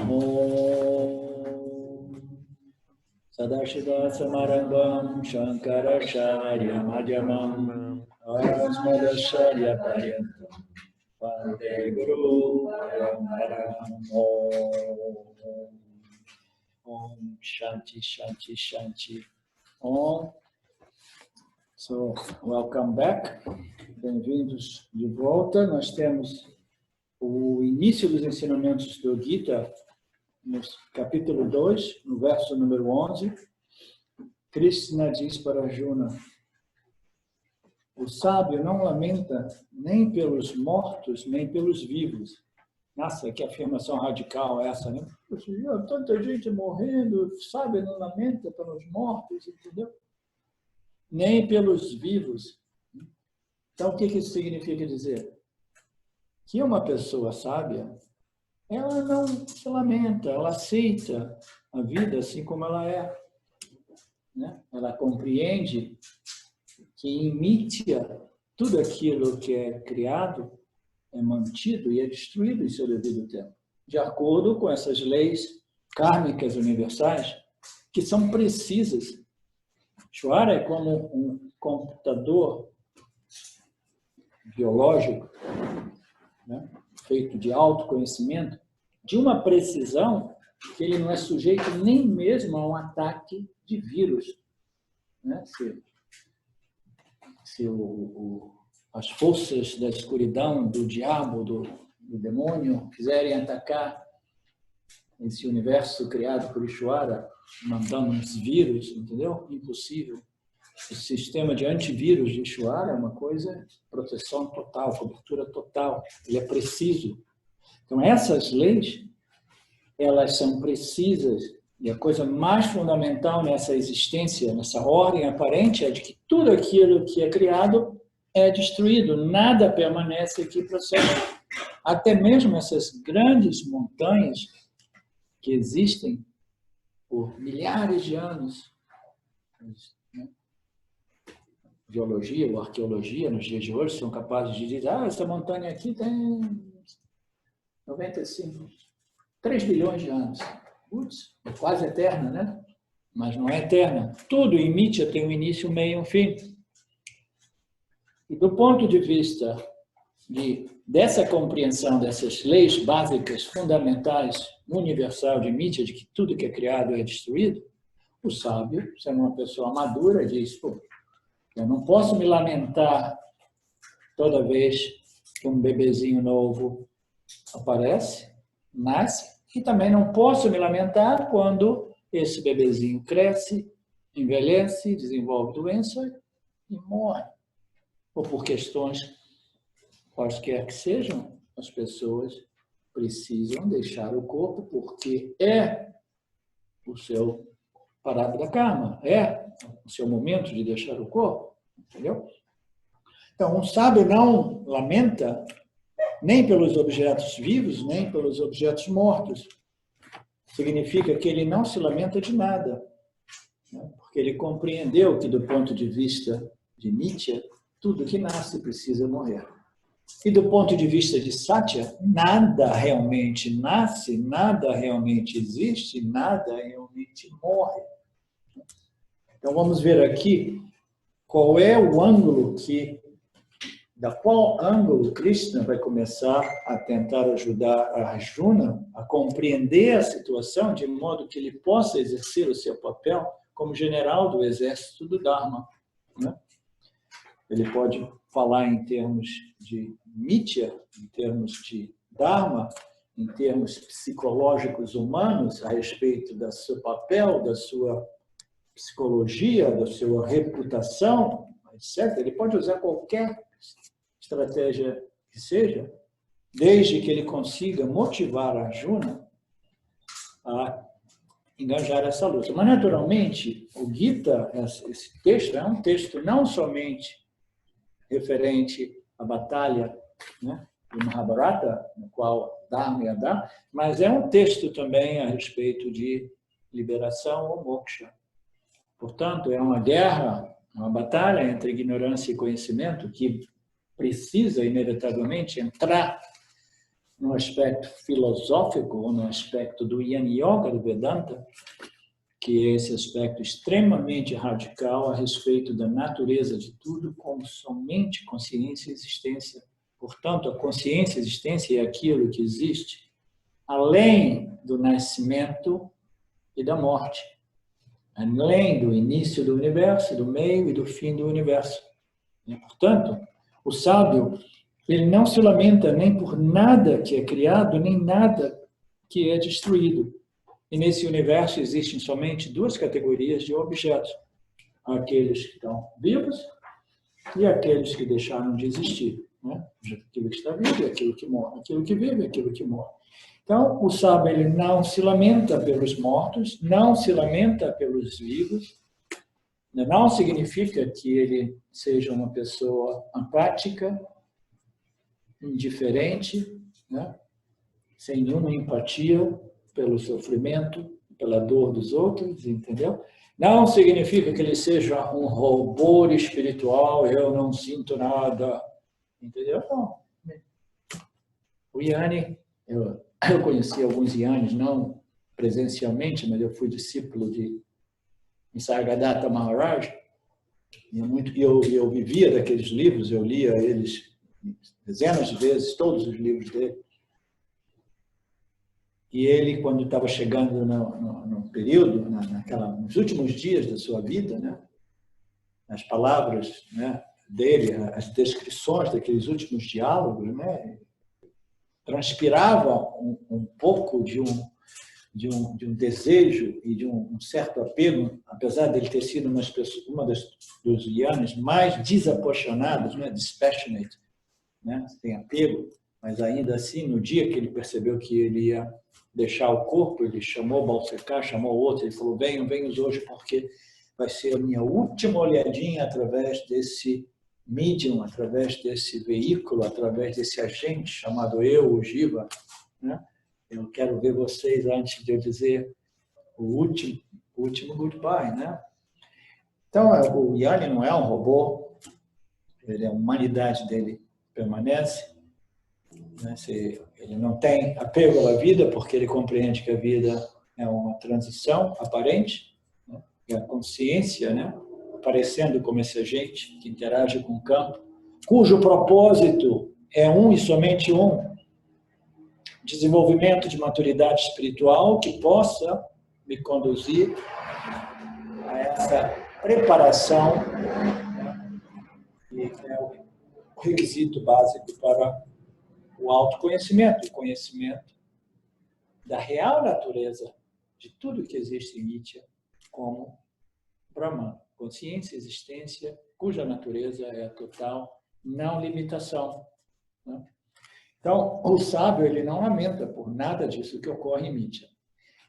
Om Sadashida Samarambam Shankaracharya Madhyamam Asmadacharya Paryantam Vande Guru Paramparam. Om Shanti Shanti Shanti Om. So, welcome back. Bem-vindos de volta. Nós temos o início dos ensinamentos do Gita, no capítulo 2, no verso número 11. Krishna diz para Arjuna: o sábio não lamenta nem pelos mortos, nem pelos vivos. Nossa, que afirmação radical essa, né? Tanta gente morrendo, o sábio não lamenta pelos mortos, entendeu? Nem pelos vivos. Então, o que isso significa dizer? Que uma pessoa sábia, ela não se lamenta, ela aceita a vida assim como ela é. Né? Ela compreende que em Nitya, tudo aquilo que é criado é mantido e é destruído em seu devido tempo, de acordo com essas leis kármicas universais, que são precisas. Ishvara é como um computador biológico, né, feito de autoconhecimento, de uma precisão que ele não é sujeito nem mesmo a um ataque de vírus. Né? Se as forças da escuridão, do diabo, do demônio, quiserem atacar esse universo criado por Ishvara, mandando uns vírus, entendeu? Impossível. O sistema de antivírus de Ishvara é uma coisa, proteção total, cobertura total. Ele é preciso. Então, essas leis, elas são precisas. E a coisa mais fundamental nessa existência, nessa ordem aparente, é de que tudo aquilo que é criado é destruído. Nada permanece aqui para sempre. Até mesmo essas grandes montanhas que existem por milhares de anos, né? Geologia ou arqueologia, nos dias de hoje, são capazes de dizer: essa montanha aqui tem 3 bilhões de anos. Putz, é quase eterna, né? Mas não é eterna. Tudo em Nitya tem um início, um meio e um fim. E do ponto de vista dessa compreensão dessas leis básicas, fundamentais, universal de Nitya, de que tudo que é criado é destruído, o sábio, sendo uma pessoa madura, diz: pô, eu não posso me lamentar toda vez que um bebezinho novo aparece, nasce, e também não posso me lamentar quando esse bebezinho cresce, envelhece, desenvolve doença e morre. Ou por questões quaisquer que sejam, as pessoas precisam deixar o corpo porque é o seu parada karma, é o seu momento de deixar o corpo, entendeu? Então, um sábio não lamenta nem pelos objetos vivos, nem pelos objetos mortos. Significa que ele não se lamenta de nada, né? Porque ele compreendeu que, do ponto de vista de Nitya, tudo que nasce precisa morrer. E do ponto de vista de Satya, nada realmente nasce, nada realmente existe, nada realmente morre. Então, vamos ver aqui qual é o ângulo da qual ângulo Krishna vai começar a tentar ajudar a Arjuna a compreender a situação de modo que ele possa exercer o seu papel como general do exército do Dharma. Né? Ele pode falar em termos de Nitya, em termos de Dharma, em termos psicológicos humanos, a respeito do seu papel, da sua psicologia, da sua reputação, etc. Ele pode usar qualquer estratégia que seja, desde que ele consiga motivar a Arjuna a engajar essa luta. Mas, naturalmente, o Gita, esse texto, é um texto não somente referente à batalha, né, do Mahabharata, no qual Dharma e Adharma, mas é um texto também a respeito de liberação ou moksha. Portanto, é uma guerra, uma batalha entre ignorância e conhecimento que precisa, inevitavelmente, entrar no aspecto filosófico, ou no aspecto do Jnana Yoga, do Vedanta, que é esse aspecto extremamente radical a respeito da natureza de tudo como somente consciência e existência. Portanto, a consciência e a existência é aquilo que existe além do nascimento e da morte, além do início do universo, do meio e do fim do universo. E, portanto, o sábio, ele não se lamenta nem por nada que é criado, nem nada que é destruído. E nesse universo existem somente duas categorias de objetos: aqueles que estão vivos e aqueles que deixaram de existir, né? Aquilo que está vivo e aquilo que morre, aquilo que vive e aquilo que morre. Então, o sábio, ele não se lamenta pelos mortos, não se lamenta pelos vivos. Não significa que ele seja uma pessoa apática, indiferente, né? Sem nenhuma empatia pelo sofrimento, pela dor dos outros, entendeu? Não significa que ele seja um robô espiritual, eu não sinto nada, entendeu? Não. O Yanni, eu conheci alguns Yannis, não presencialmente, mas eu fui discípulo de Nisargadatta Maharaj, e eu vivia daqueles livros, eu lia eles dezenas de vezes, todos os livros dele. E ele, quando estava chegando no período, nos últimos dias da sua vida, né, as palavras, né, dele, as descrições daqueles últimos diálogos, né, transpiravam um pouco de um desejo e de um certo apego, apesar dele ter sido uma dos Yanis mais desapaixonados, né, dispassionate, né, tem apego, mas ainda assim, no dia que ele percebeu que ele ia deixar o corpo, ele chamou Balsekar, chamou outro, ele falou: venham hoje, porque vai ser a minha última olhadinha através desse medium, através desse veículo, através desse agente chamado eu, o Jiva, né? Eu quero ver vocês antes de eu dizer o último goodbye, né? Então, o Yanni não é um robô, a humanidade dele permanece, né? Ele não tem apego à vida, porque ele compreende que a vida é uma transição aparente, né? E a consciência, né, aparecendo como esse agente que interage com o campo, cujo propósito é um e somente um: desenvolvimento de maturidade espiritual que possa me conduzir a essa preparação, né, que é o requisito básico para o autoconhecimento, o conhecimento da real natureza de tudo que existe em Nitya como Brahman, consciência, existência, cuja natureza é a total não limitação, né? Então, o sábio, ele não lamenta por nada disso que ocorre em Nitya.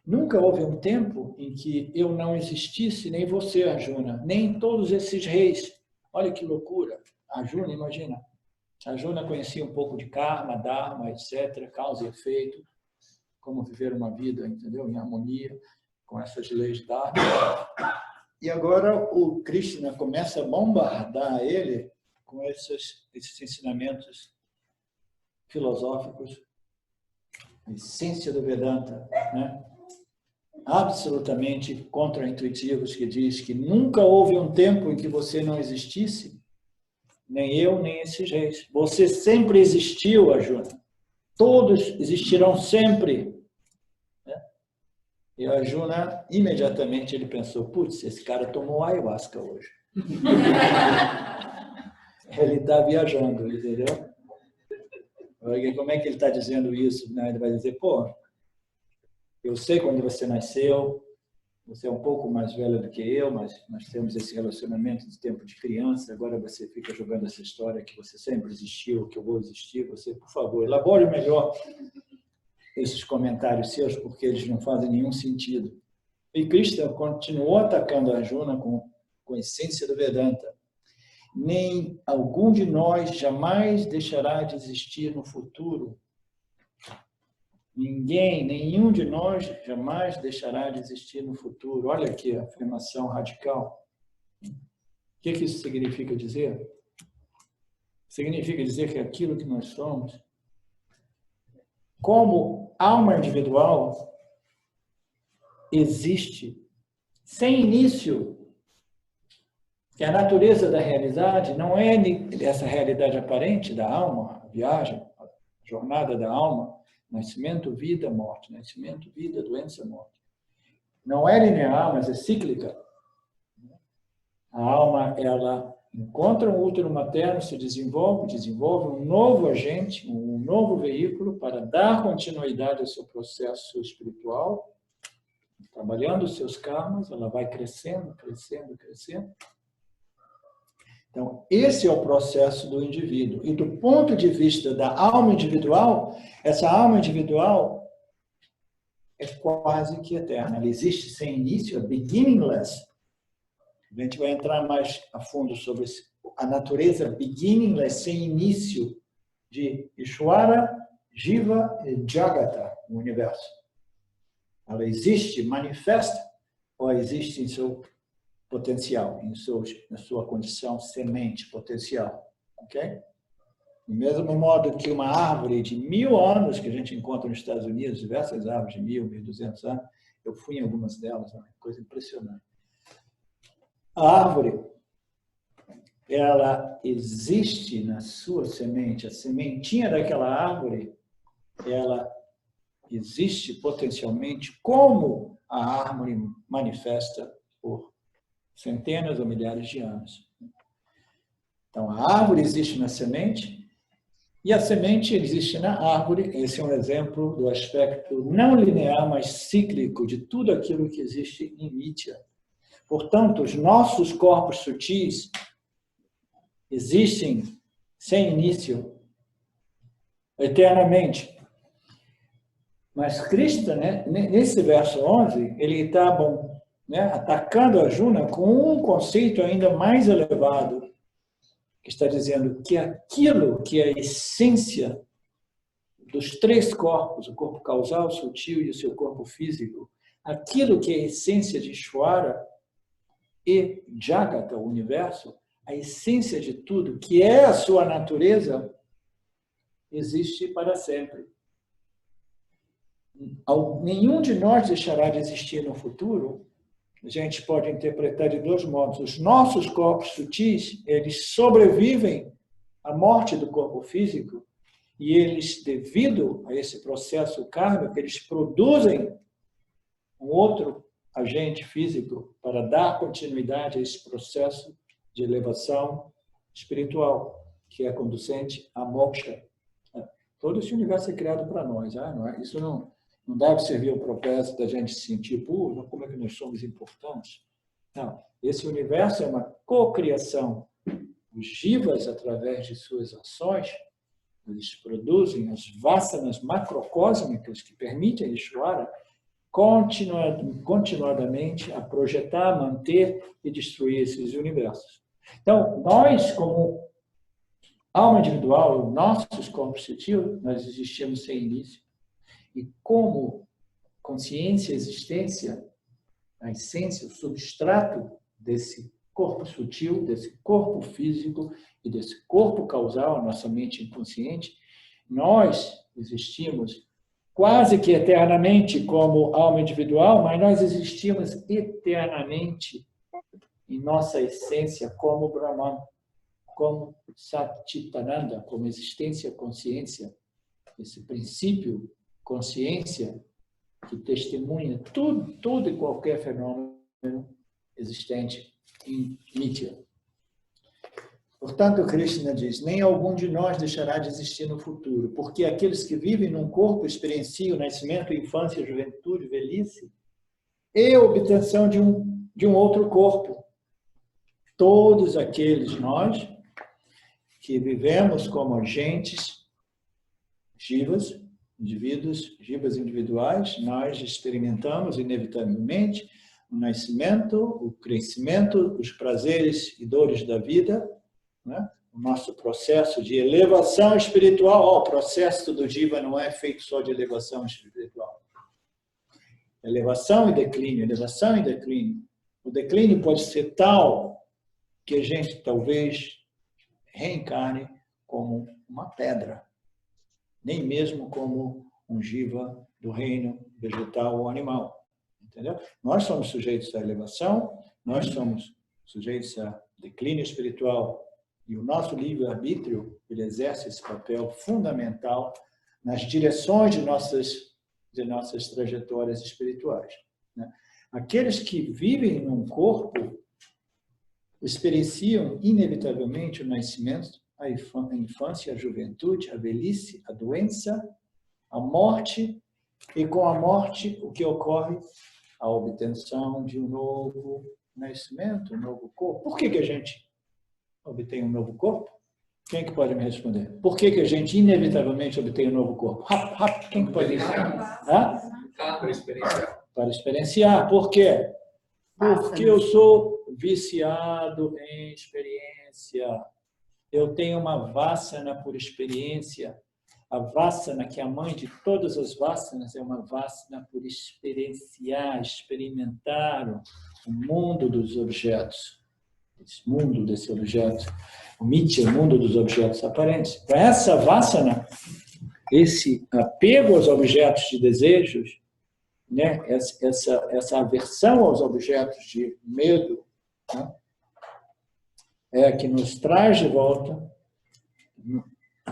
Nunca houve um tempo em que eu não existisse, nem você, Arjuna, nem todos esses reis. Olha que loucura. Arjuna, imagina. Arjuna conhecia um pouco de karma, dharma, etc., causa e efeito, como viver uma vida, entendeu? Em harmonia com essas leis dharma. E agora o Krishna começa a bombardear ele com esses ensinamentos filosóficos, a essência do Vedanta, né? Absolutamente contraintuitivos, que diz que nunca houve um tempo em que você não existisse, nem eu, nem esses reis. Você sempre existiu, Arjuna. Todos existirão sempre. Né? E Arjuna, imediatamente, ele pensou: putz, esse cara tomou ayahuasca hoje. Ele está viajando, entendeu? Como é que ele está dizendo isso? Ele vai dizer: pô, eu sei quando você nasceu, você é um pouco mais velha do que eu, mas nós temos esse relacionamento de tempo de criança, agora você fica jogando essa história que você sempre existiu, que eu vou existir. Você, por favor, elabore melhor esses comentários seus, porque eles não fazem nenhum sentido. E Krishna continuou atacando Arjuna com a essência do Vedanta. Nem algum de nós jamais deixará de existir no futuro. Ninguém, nenhum de nós jamais deixará de existir no futuro. Olha aqui a afirmação radical. O que isso significa dizer? Significa dizer que aquilo que nós somos como alma individual, existe sem início, que a natureza da realidade não é essa realidade aparente da alma, a viagem, a jornada da alma, nascimento, vida, morte, nascimento, vida, doença, morte. Não é linear, mas é cíclica. A alma, ela encontra um útero materno, se desenvolve um novo agente, um novo veículo para dar continuidade ao seu processo espiritual, trabalhando os seus karmas, ela vai crescendo, crescendo, crescendo. Então, esse é o processo do indivíduo. E do ponto de vista da alma individual, essa alma individual é quase que eterna. Ela existe sem início, é beginningless. A gente vai entrar mais a fundo sobre a natureza beginningless, sem início, de Ishvara, Jiva e Jagata, o universo. Ela existe, manifesta, ou existe em seu potencial, na sua condição semente potencial. Ok? Do mesmo modo que uma árvore de 1000 anos, que a gente encontra nos Estados Unidos, diversas árvores de 1000, 1200 anos, eu fui em algumas delas, é uma coisa impressionante. A árvore, ela existe na sua semente, a sementinha daquela árvore, ela existe potencialmente como a árvore manifesta por centenas ou milhares de anos. Então, a árvore existe na semente e a semente existe na árvore. Esse é um exemplo do aspecto não linear, mas cíclico de tudo aquilo que existe em Nitya. Portanto, os nossos corpos sutis existem sem início, eternamente. Mas Krishna, né, nesse verso 11, ele está atacando Arjuna com um conceito ainda mais elevado, que está dizendo que aquilo que é a essência dos três corpos, o corpo causal, o sutil e o seu corpo físico, aquilo que é a essência de Ishvara e Jagata, o universo, a essência de tudo, que é a sua natureza, existe para sempre. Nenhum de nós deixará de existir no futuro. A gente pode interpretar de dois modos. Os nossos corpos sutis, eles sobrevivem à morte do corpo físico e eles, devido a esse processo kármico, eles produzem um outro agente físico para dar continuidade a esse processo de elevação espiritual, que é conducente à moksha. Todo esse universo é criado para nós. Não é? Isso não deve servir ao propósito da gente se sentir, como é que nós somos importantes? Não. Esse universo é uma cocriação. Os jivas, através de suas ações, eles produzem as vasanas macrocósmicas que permitem a Ishvara continuadamente a projetar, manter e destruir esses universos. Então, nós, como alma individual, nossos corpos sutis, nós existimos sem início. E como consciência, existência, a essência, o substrato desse corpo sutil, desse corpo físico e desse corpo causal, a nossa mente inconsciente, nós existimos quase que eternamente como alma individual, mas nós existimos eternamente em nossa essência como Brahman, como Satchitananda, como existência, consciência, esse princípio, consciência, que testemunha tudo e qualquer fenômeno existente em Nitya. Portanto, Krishna diz, nem algum de nós deixará de existir no futuro, porque aqueles que vivem num corpo experienciam o nascimento, infância, juventude, velhice e obtenção de um outro corpo. Todos aqueles nós que vivemos como agentes jivas, indivíduos, jivas individuais, nós experimentamos inevitavelmente o nascimento, o crescimento, os prazeres e dores da vida, né? O nosso processo de elevação espiritual. O processo do jiva não é feito só de elevação espiritual. Elevação e declínio, elevação e declínio. O declínio pode ser tal que a gente talvez reencarne como uma pedra, nem mesmo como um jiva do reino vegetal ou animal. Entendeu? Nós somos sujeitos à elevação, nós somos sujeitos a declínio espiritual, e o nosso livre-arbítrio, ele exerce esse papel fundamental nas direções de nossas trajetórias espirituais. Né? Aqueles que vivem num corpo experienciam inevitavelmente o nascimento, a infância, a juventude, a velhice, a doença, a morte, e com a morte, o que ocorre? A obtenção de um novo nascimento, um novo corpo. Por que a gente obtém um novo corpo? Quem é que pode me responder? Por que a gente inevitavelmente obtém um novo corpo? Rápido, quem que pode dizer? Para experienciar. Para experienciar. Por quê? Porque eu sou viciado em experiência. Eu tenho uma vassana por experiência. A vassana, que é a mãe de todas as vassanas, é uma vassana por experienciar, experimentar o mundo dos objetos. Esse mundo desse objeto. O Mitya, o mundo dos objetos aparentes. Então, essa vassana, esse apego aos objetos de desejos, né? essa aversão aos objetos de medo, né? É a que nos traz de volta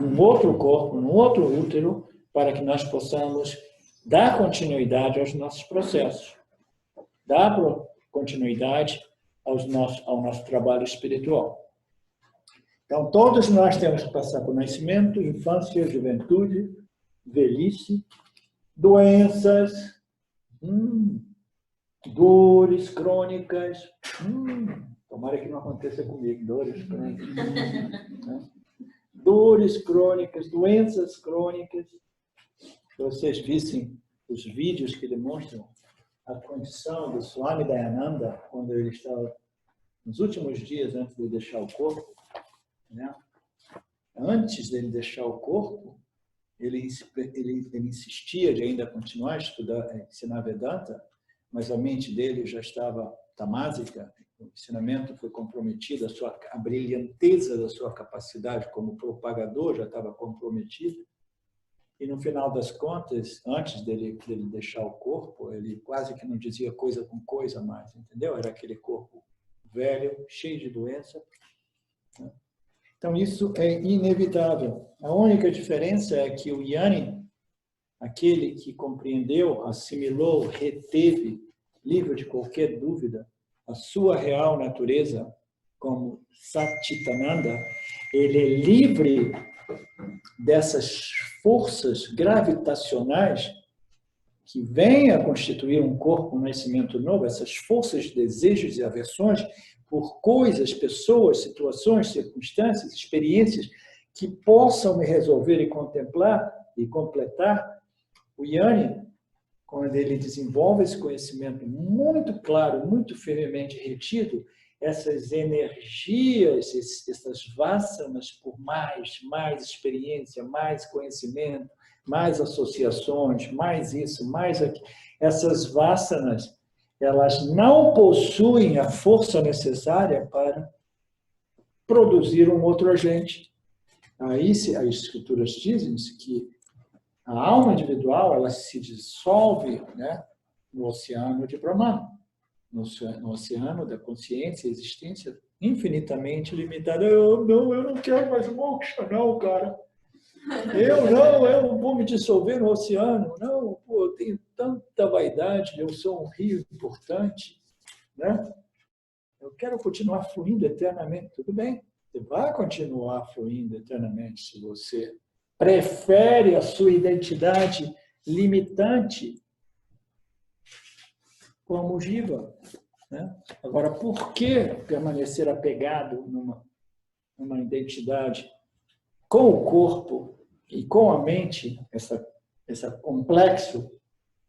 num outro corpo, num outro útero, para que nós possamos dar continuidade aos nossos processos, dar continuidade ao nosso trabalho espiritual. Então, todos nós temos que passar por nascimento, infância, juventude, velhice, doenças, dores crônicas. Tomara que não aconteça comigo, dores crônicas. Né? Dores crônicas, doenças crônicas. Se vocês vissem os vídeos que demonstram a condição do Swami Dayananda, quando ele estava nos últimos dias antes de deixar o corpo, né? Antes dele deixar o corpo, ele insistia de ainda continuar a estudar, ensinar Vedanta, mas a mente dele já estava tamásica, o ensinamento foi comprometido, a brilhanteza da sua capacidade como propagador já estava comprometida. E no final das contas, antes dele deixar o corpo, ele quase que não dizia coisa com coisa mais, entendeu? Era aquele corpo velho, cheio de doença. Então, isso é inevitável. A única diferença é que o Jnani, aquele que compreendeu, assimilou, reteve, livre de qualquer dúvida, a sua real natureza, como Satchitananda, ele é livre dessas forças gravitacionais que vêm a constituir um corpo, um nascimento novo, essas forças, desejos e aversões por coisas, pessoas, situações, circunstâncias, experiências que possam me resolver e contemplar e completar. O Jnani, quando ele desenvolve esse conhecimento muito claro, muito firmemente retido, essas energias, essas vassanas por mais experiência, mais conhecimento, mais associações, mais isso, mais aquilo. Essas vassanas, elas não possuem a força necessária para produzir um outro agente. Aí as escrituras dizem que a alma individual ela se dissolve, né, no oceano de Brahman, no oceano da consciência, existência infinitamente limitada. Eu não quero mais moksha, não, cara. Eu não vou me dissolver no oceano. Não, pô, eu tenho tanta vaidade, eu sou um rio importante, né? Eu quero continuar fluindo eternamente. Tudo bem, você vai continuar fluindo eternamente se você prefere a sua identidade limitante como jiva, né? Agora, por que permanecer apegado numa identidade com o corpo e com a mente, essa complexo,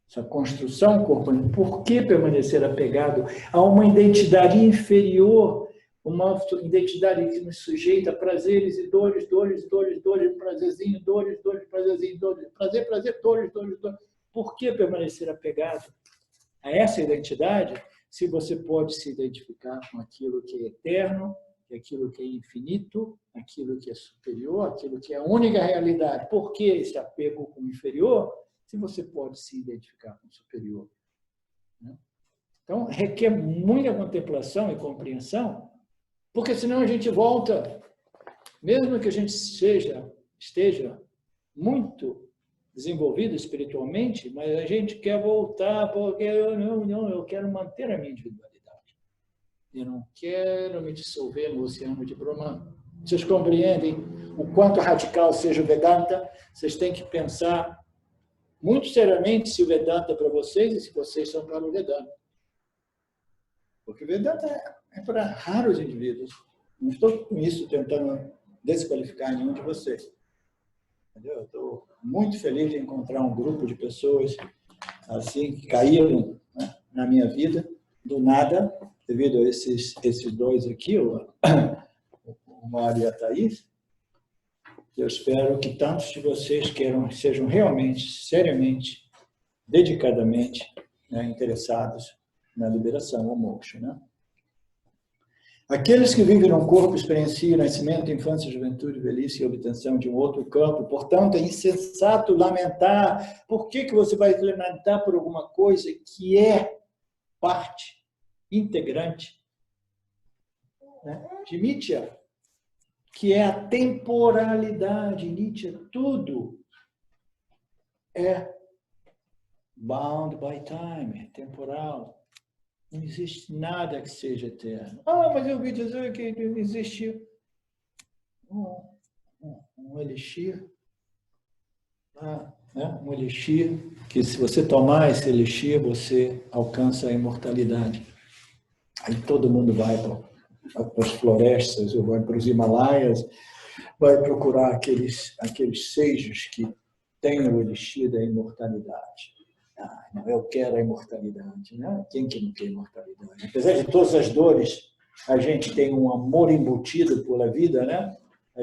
essa construção corporal? Por que permanecer apegado a uma identidade inferior, uma identidade que nos sujeita a prazeres e dores, prazerzinho, dores, prazerzinho, dores, prazer, dores. Por que permanecer apegado a essa identidade se você pode se identificar com aquilo que é eterno, aquilo que é infinito, aquilo que é superior, aquilo que é a única realidade? Por que esse apego com o inferior? se você pode se identificar com o superior. Né? Então, requer muita contemplação e compreensão, porque senão a gente volta, mesmo que a gente esteja muito desenvolvido espiritualmente, mas a gente quer voltar porque eu quero manter a minha individualidade. Eu não quero me dissolver no oceano de Brahman. Vocês compreendem o quanto radical seja o Vedanta? Vocês têm que pensar muito seriamente se o Vedanta é para vocês e se vocês são para o Vedanta. Porque o Vedanta é para raros indivíduos. Não estou com isso tentando desqualificar nenhum de vocês. Entendeu? Eu estou muito feliz de encontrar um grupo de pessoas assim que caíram, né, na minha vida, do nada, devido a esses dois aqui, o Mário e a Thaís. Eu espero que tantos de vocês sejam realmente, seriamente, dedicadamente, né, interessados na liberação, ou moksha, né? Aqueles que vivem num corpo experienciam nascimento, infância, juventude, velhice e obtenção de um outro campo. Portanto, é insensato lamentar. Por que você vai lamentar por alguma coisa que é parte integrante, né, de Nitya, que é a temporalidade? Nitya, tudo é bound by time, é temporal. Não existe nada que seja eterno. Mas eu ouvi dizer que existe um elixir, né? Um elixir, que se você tomar esse elixir, você alcança a imortalidade. Aí todo mundo vai para as florestas, ou vai para os Himalaias, vai procurar aqueles sejos que têm o elixir da imortalidade. Não, eu quero a imortalidade, né? Quem que não quer imortalidade? Apesar de todas as dores, a gente tem um amor embutido pela vida, né? A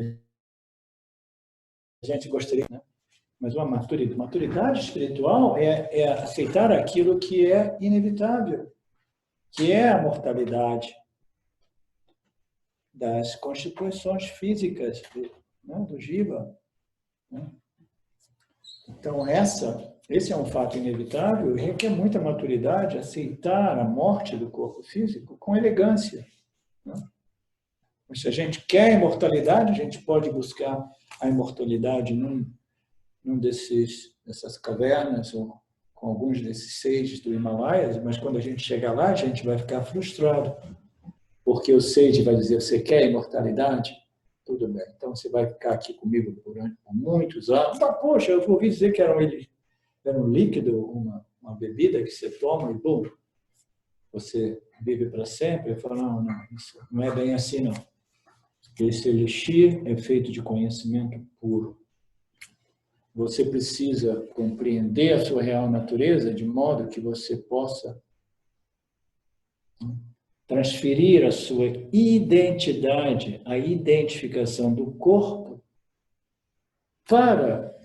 gente gostaria, né? Mas uma maturidade espiritual é aceitar aquilo que é inevitável, que é a mortalidade das constituições físicas do Jiva. Né? Então, esse é um fato inevitável e requer muita maturidade aceitar a morte do corpo físico com elegância. Né? Mas se a gente quer a imortalidade, a gente pode buscar a imortalidade num dessas cavernas ou com alguns desses sages do Himalaias, mas quando a gente chegar lá, a gente vai ficar frustrado, porque o sage vai dizer: você quer a imortalidade? Tudo bem, então você vai ficar aqui comigo por muitos anos. Mas, poxa, eu ouvi dizer que era um líquido, uma bebida que você toma e, bum, você vive para sempre. Eu falo: não, isso não é bem assim, não. Esse elixir é feito de conhecimento puro. Você precisa compreender a sua real natureza de modo que você possa transferir a sua identidade, a identificação do corpo, para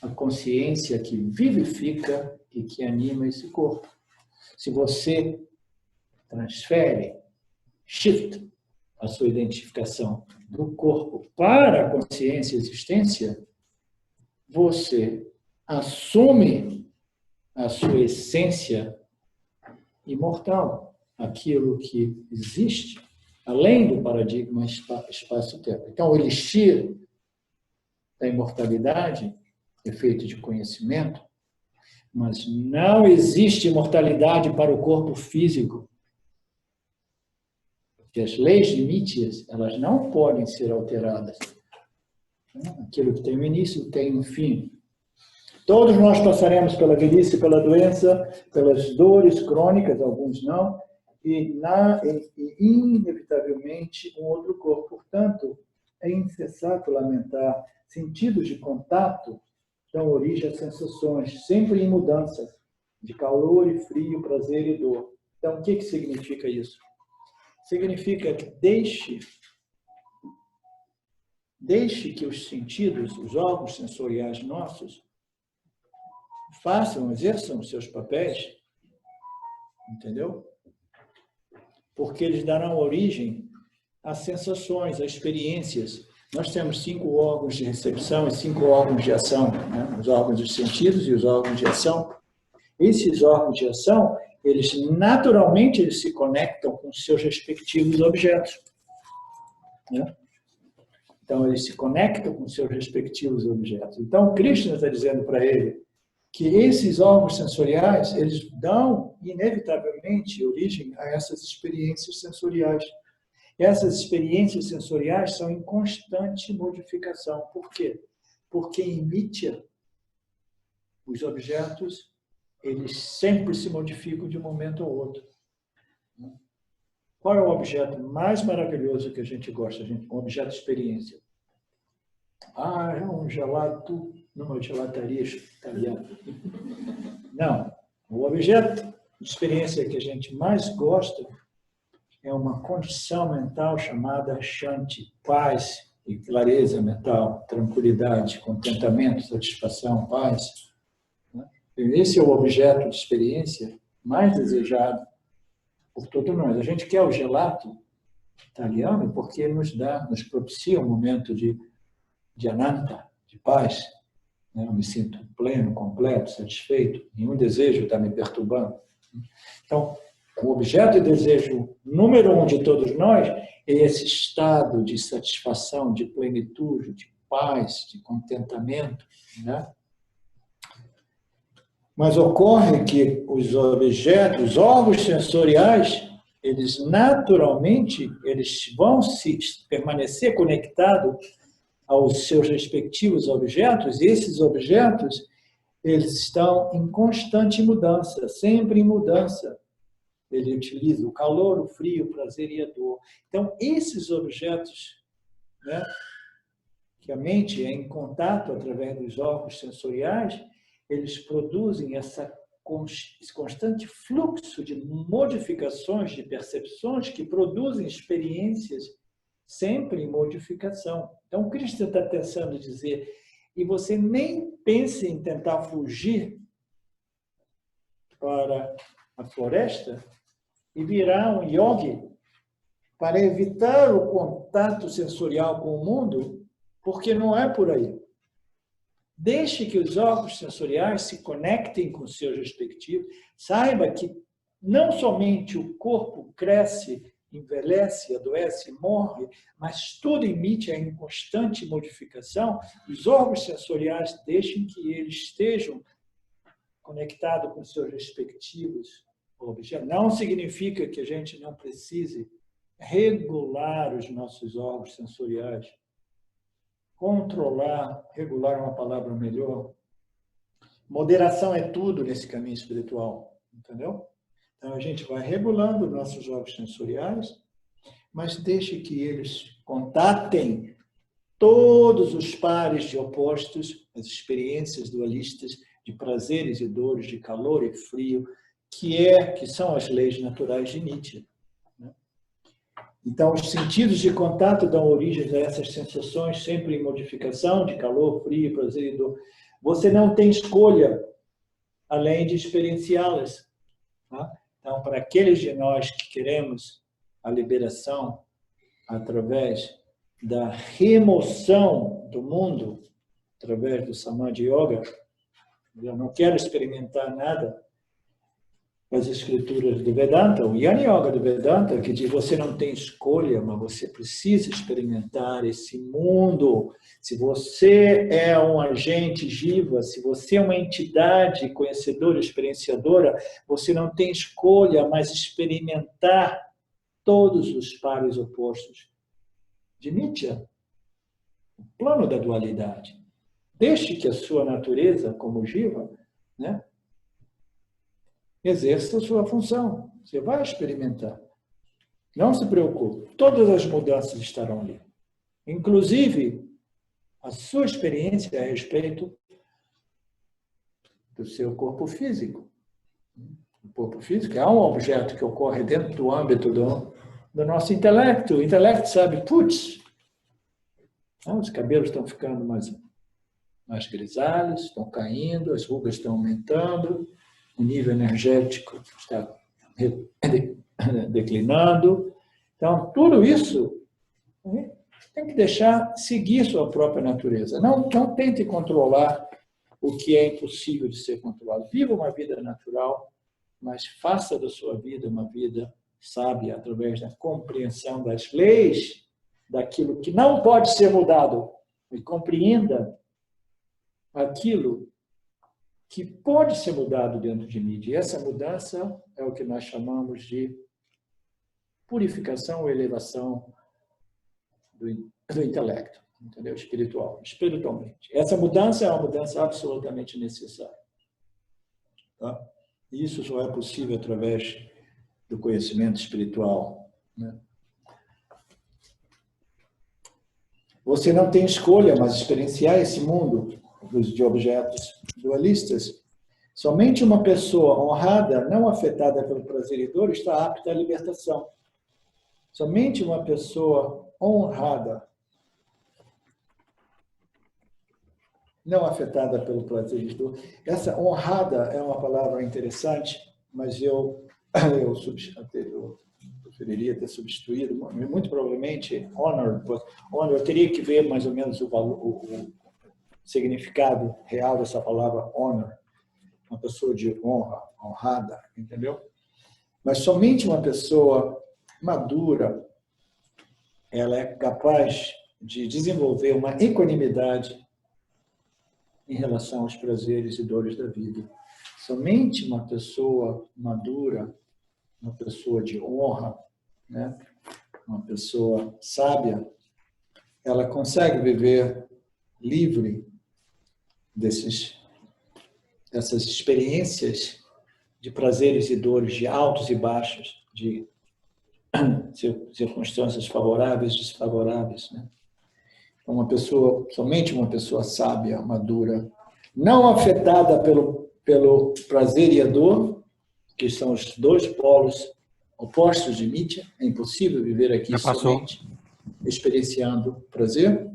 a consciência que vivifica e que anima esse corpo. Se você transfere, shift a sua identificação do corpo para a consciência e existência, você assume a sua essência imortal, aquilo que existe além do paradigma espaço-tempo. Então, o elixir da imortalidade é feito de conhecimento, mas não existe imortalidade para o corpo físico. Porque as leis de Nitya, elas não podem ser alteradas. Aquilo que tem um início tem um fim. Todos nós passaremos pela velhice, pela doença, pelas dores crônicas, alguns não, e inevitavelmente um outro corpo. Portanto, é insensato lamentar. Sentidos de contato dão origem a sensações, sempre em mudança, de calor e frio, prazer e dor. Então, o que significa isso? Significa que deixe que os sentidos, os órgãos sensoriais nossos, exerçam os seus papéis, entendeu? Porque eles darão origem a sensações, a experiências Nós temos 5 órgãos de recepção e 5 órgãos de ação, né? Os órgãos dos sentidos e os órgãos de ação. Esses órgãos de ação, eles naturalmente eles se conectam com seus respectivos objetos, né? Então, eles se conectam com seus respectivos objetos. Então, Krishna está dizendo para ele que esses órgãos sensoriais, eles dão, inevitavelmente, origem a essas experiências sensoriais. Essas experiências sensoriais são em constante modificação. Por quê? Porque em Mithya, os objetos, eles sempre se modificam de um momento ao outro. Qual é o objeto mais maravilhoso que a gente gosta, gente? Um objeto de experiência. Ah, é um gelato numa gelataria italiana. Não. O objeto de experiência que a gente mais gosta é uma condição mental chamada Shanti, paz e clareza mental, tranquilidade, contentamento, satisfação, paz. Esse é o objeto de experiência mais desejado por todos nós. A gente quer o gelato italiano porque nos propicia um momento de ananta, de paz. Eu me sinto pleno, completo, satisfeito. Nenhum desejo está me perturbando. Então, o objeto de desejo número 1 de todos nós é esse estado de satisfação, de plenitude, de paz, de contentamento, né? Mas ocorre que os objetos, os órgãos sensoriais, eles naturalmente eles vão permanecer conectados aos seus respectivos objetos, e esses objetos eles estão em constante mudança, sempre em mudança. Ele utiliza o calor, o frio, o prazer e a dor. Então, esses objetos, né, que a mente é em contato através dos órgãos sensoriais, eles produzem esse constante fluxo de modificações, de percepções, que produzem experiências sempre em modificação. Então, o Krishna está tentando dizer, e você nem pense em tentar fugir para a floresta e virar um yogi para evitar o contato sensorial com o mundo, porque não é por aí. Deixe que os órgãos sensoriais se conectem com seus respectivos. Saiba que não somente o corpo cresce, envelhece, adoece, morre, mas tudo em Mithya é em constante modificação. Os órgãos sensoriais deixem que eles estejam conectados com seus respectivos objetos. Não significa que a gente não precise regular os nossos órgãos sensoriais. Controlar, regular é uma palavra melhor. Moderação é tudo nesse caminho espiritual, entendeu? Então, a gente vai regulando nossos órgãos sensoriais, mas deixe que eles contatem todos os pares de opostos, as experiências dualistas de prazeres e dores, de calor e frio, que são as leis naturais de Nietzsche. Então, os sentidos de contato dão origem a essas sensações, sempre em modificação, de calor, frio, prazer e dor. Você não tem escolha, além de experienciá-las. Tá? Então, para aqueles de nós que queremos a liberação através da remoção do mundo, através do Samadhi Yoga, eu não quero experimentar nada, as escrituras do Vedanta, o Jnana Yoga do Vedanta, que diz você não tem escolha, mas você precisa experimentar esse mundo. Se você é um agente jiva, se você é uma entidade conhecedora, experienciadora, você não tem escolha, mas experimentar todos os pares opostos de Mithya, o plano da dualidade. Deixe que a sua natureza, como jiva, né, exerça a sua função. Você vai experimentar. Não se preocupe. Todas as mudanças estarão ali. Inclusive, a sua experiência a respeito do seu corpo físico. O corpo físico é um objeto que ocorre dentro do âmbito do nosso intelecto. O intelecto sabe, putz, os cabelos estão ficando mais grisalhos, estão caindo, as rugas estão aumentando, o nível energético está declinando. Então, tudo isso tem que deixar seguir sua própria natureza. Não tente controlar o que é impossível de ser controlado. Viva uma vida natural, mas faça da sua vida uma vida sábia através da compreensão das leis, daquilo que não pode ser mudado. E compreenda aquilo que pode ser mudado dentro de mim. E essa mudança é o que nós chamamos de purificação ou elevação do intelecto, entendeu? Espiritualmente. Essa mudança é uma mudança absolutamente necessária. Tá? Isso só é possível através do conhecimento espiritual, né? Você não tem escolha, mas experienciar esse mundo de objetos dualistas. Somente uma pessoa honrada, não afetada pelo prazer e dor, está apta à libertação. Somente uma pessoa honrada, não afetada pelo prazer e dor. Essa honrada é uma palavra interessante, mas eu preferiria ter substituído, muito provavelmente, honor eu teria que ver mais ou menos o significado real dessa palavra honor, uma pessoa de honra, honrada, entendeu? Mas somente uma pessoa madura, ela é capaz de desenvolver uma equanimidade em relação aos prazeres e dores da vida. Somente uma pessoa madura, uma pessoa de honra, né? Uma pessoa sábia, ela consegue viver livre dessas experiências de prazeres e dores, de altos e baixos, de circunstâncias favoráveis e desfavoráveis, né? Somente uma pessoa sábia, madura, não afetada pelo prazer e a dor, que são os dois polos opostos de Nietzsche. É impossível viver aqui somente experienciando prazer.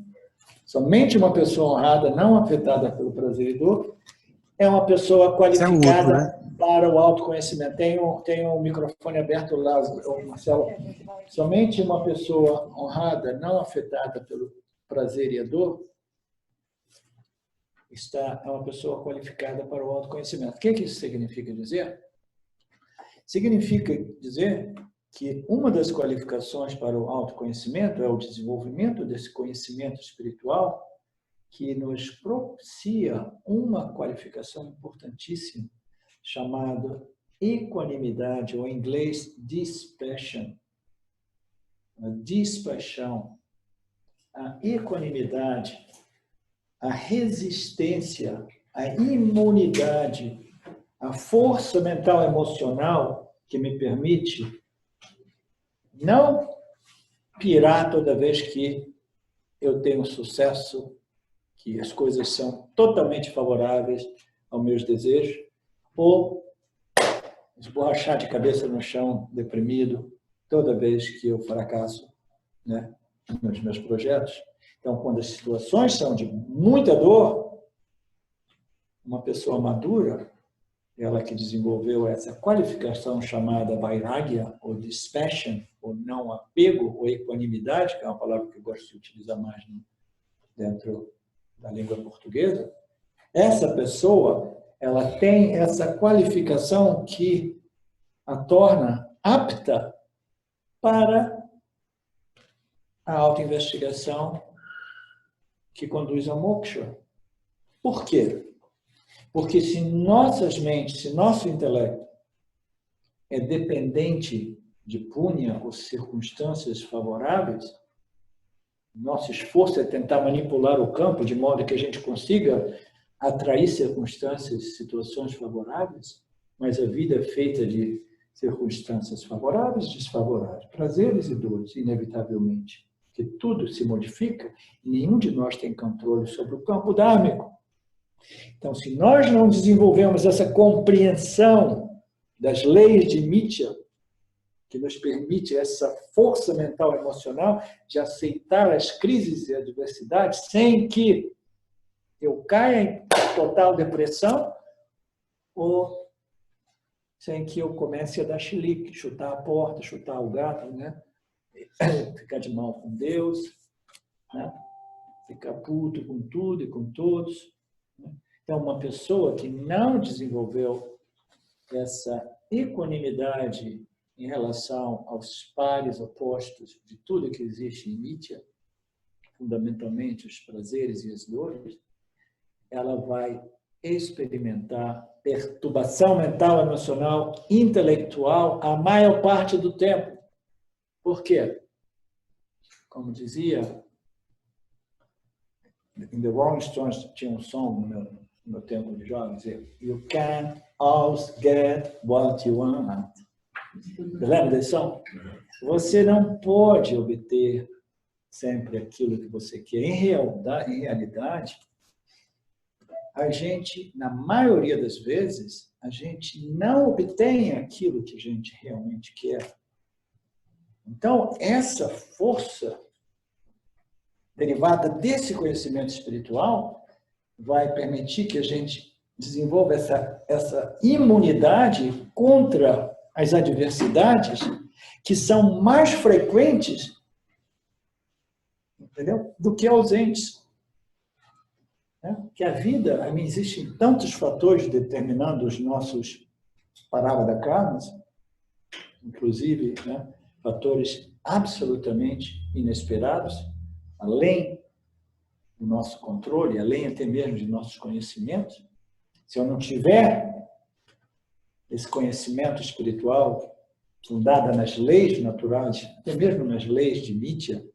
Somente uma pessoa honrada, não afetada pelo prazer e dor, é uma pessoa qualificada para o autoconhecimento. Tem um microfone aberto lá, Marcelo. Somente uma pessoa honrada, não afetada pelo prazer e a dor, é uma pessoa qualificada para o autoconhecimento. O que isso significa dizer? Significa dizer que uma das qualificações para o autoconhecimento é o desenvolvimento desse conhecimento espiritual que nos propicia uma qualificação importantíssima chamada equanimidade, ou em inglês, dispassion. A dispaixão, a equanimidade, a resistência, a imunidade, a força mental e emocional que me permite não pirar toda vez que eu tenho sucesso, que as coisas são totalmente favoráveis aos meus desejos, ou esborrachar de cabeça no chão, deprimido, toda vez que eu fracasso, né, nos meus projetos. Então, quando as situações são de muita dor, uma pessoa madura, ela que desenvolveu essa qualificação chamada vairagya, ou dispassion, ou não apego, ou equanimidade, que é uma palavra que eu gosto de utilizar mais dentro da língua portuguesa, essa pessoa, ela tem essa qualificação que a torna apta para a autoinvestigação que conduz ao moksha. Por quê? Porque se nossas mentes, se nosso intelecto é dependente de punya ou circunstâncias favoráveis, nosso esforço é tentar manipular o campo de modo que a gente consiga atrair circunstâncias, situações favoráveis, mas a vida é feita de circunstâncias favoráveis e desfavoráveis, prazeres e dores, inevitavelmente, que tudo se modifica e nenhum de nós tem controle sobre o campo dármico. Então, se nós não desenvolvemos essa compreensão das leis de Nietzsche, que nos permite essa força mental e emocional de aceitar as crises e adversidades sem que eu caia em total depressão ou sem que eu comece a dar chilique, chutar a porta, chutar o gato, né? Ficar de mal com Deus, ficar puto com tudo e com todos. Então, uma pessoa que não desenvolveu essa equanimidade em relação aos pares opostos de tudo que existe em Nitya, fundamentalmente os prazeres e as dores, ela vai experimentar perturbação mental, emocional, intelectual a maior parte do tempo. Por quê? Como dizia, em The Rolling Stones tinha um som no meu tempo de jovem, dizia, "You can't always get what you want." Você lembra desse som? Você não pode obter sempre aquilo que você quer. Em realidade, a gente, na maioria das vezes, a gente não obtém aquilo que a gente realmente quer. Então, essa força derivada desse conhecimento espiritual vai permitir que a gente desenvolva essa imunidade contra as adversidades que são mais frequentes, entendeu? Do que ausentes. Que a vida, existem tantos fatores determinando os nossos parávada karmas, inclusive, fatores absolutamente inesperados, além do nosso controle, além até mesmo de nossos conhecimentos. Se eu não tiver esse conhecimento espiritual fundado nas leis naturais, até mesmo nas leis de Nitya,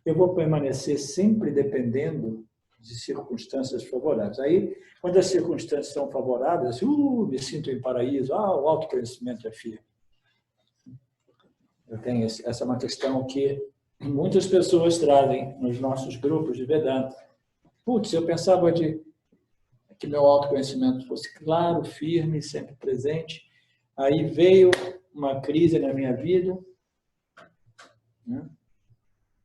eu vou permanecer sempre dependendo de circunstâncias favoráveis. Aí, quando as circunstâncias são favoráveis, assim, me sinto em paraíso, o autoconhecimento é firme. Essa é uma questão que muitas pessoas trazem nos nossos grupos de Vedanta. Putz, eu pensava que meu autoconhecimento fosse claro, firme, sempre presente. Aí veio uma crise na minha vida,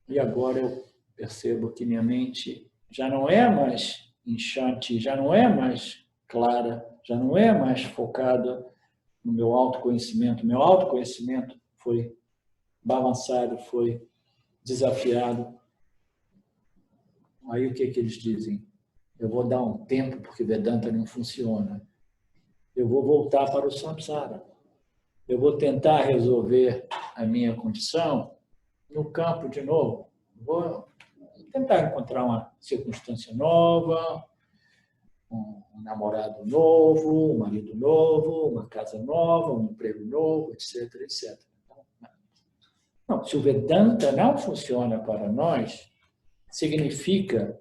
e agora eu percebo que minha mente já não é mais inchante, já não é mais clara, já não é mais focada no meu autoconhecimento. Meu autoconhecimento foi balançado, foi desafiado. Aí o que eles dizem? Eu vou dar um tempo porque Vedanta não funciona. Eu vou voltar para o samsara. Eu vou tentar resolver a minha condição no campo de novo. Vou tentar encontrar uma circunstância nova, um namorado novo, um marido novo, uma casa nova, um emprego novo, etc, etc. Não, se o Vedanta não funciona para nós, significa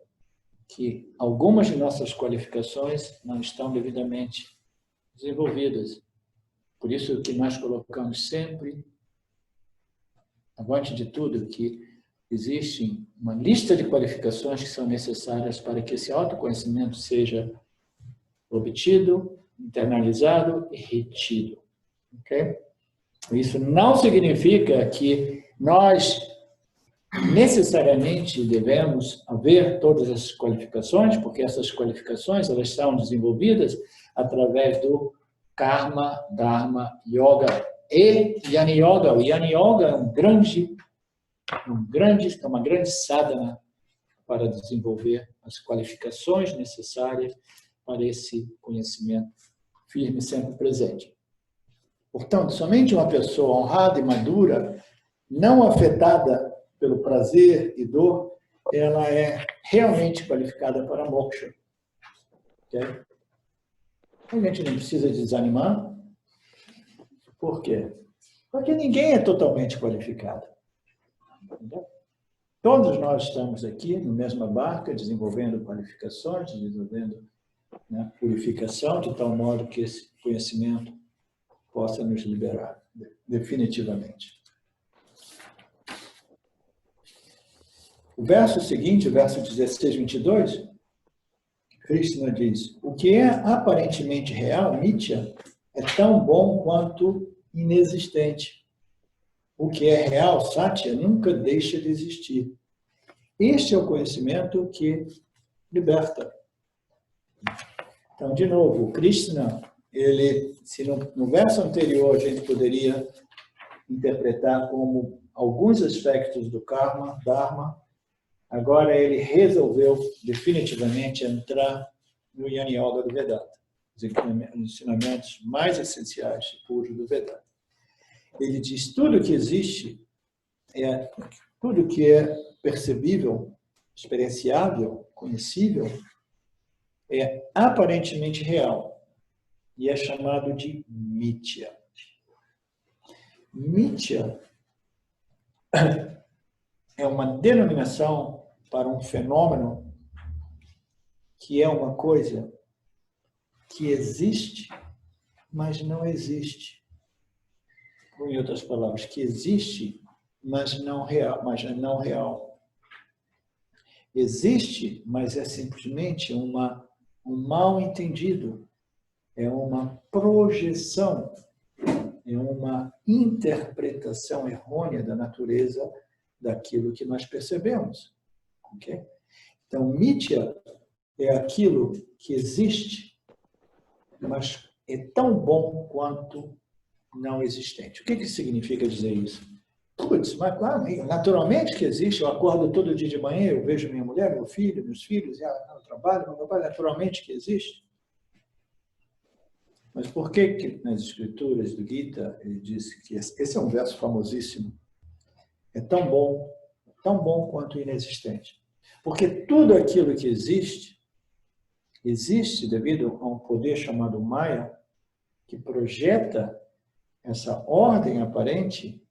que algumas de nossas qualificações não estão devidamente desenvolvidas. Por isso que nós colocamos sempre, antes de tudo, que existe uma lista de qualificações que são necessárias para que esse autoconhecimento seja obtido, internalizado e retido. Okay? Isso não significa que nós necessariamente devemos haver todas essas qualificações, porque essas qualificações elas são desenvolvidas através do Karma, Dharma, Yoga e Yani Yoga. O Yani Yoga é uma grande sadhana para desenvolver as qualificações necessárias para esse conhecimento firme sempre presente. Portanto, somente uma pessoa honrada e madura, não afetada pelo prazer e dor, ela é realmente qualificada para moksha. Okay? A gente não precisa desanimar. Por quê? Porque ninguém é totalmente qualificado. Entendeu? Todos nós estamos aqui na mesma barca, desenvolvendo qualificações, desenvolvendo purificação, de tal modo que esse conhecimento possa nos liberar, definitivamente. O verso seguinte, o verso 16, 22, Krishna diz, o que é aparentemente real, Nitya, é tão bom quanto inexistente. O que é real, Satya, nunca deixa de existir. Este é o conhecimento que liberta. Então, de novo, Krishna, se no verso anterior a gente poderia interpretar como alguns aspectos do karma, dharma, agora ele resolveu definitivamente entrar no Jnana Yoga do Vedanta, os ensinamentos mais essenciais e puros do Vedanta. Ele diz tudo que existe, tudo que é percebível, experienciável, conhecível, é aparentemente real e é chamado de Mithya. Mithya é uma denominação para um fenômeno que é uma coisa que existe, mas não existe. Ou, em outras palavras, que existe, mas não real. Existe, mas é simplesmente um mal entendido, é uma projeção, é uma interpretação errônea da natureza daquilo que nós percebemos. Okay? Então, Mithya é aquilo que existe, mas é tão bom quanto não existente. O que significa dizer isso? Putz, mas claro, naturalmente que existe. Eu acordo todo dia de manhã, eu vejo minha mulher, meu filho, meus filhos, eu trabalho, meu trabalho, naturalmente que existe. Mas por que nas escrituras do Gita ele disse que esse é um verso famosíssimo? É tão bom quanto inexistente. Porque tudo aquilo que existe devido a um poder chamado Maya, que projeta essa ordem aparente,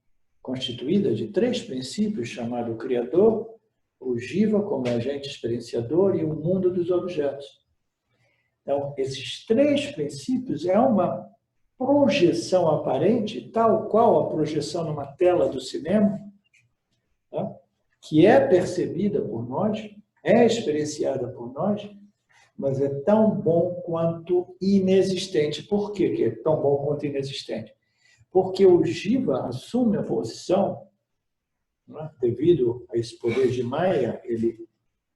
constituída de 3 princípios, chamado o Criador, o Jiva como agente experienciador e o mundo dos objetos. Então, esses 3 princípios é uma projeção aparente, tal qual a projeção numa tela do cinema, tá? Que é percebida por nós, é experienciada por nós, mas é tão bom quanto inexistente. Por que é tão bom quanto inexistente? Porque o Jiva assume a posição, né, devido a esse poder de Maya, ele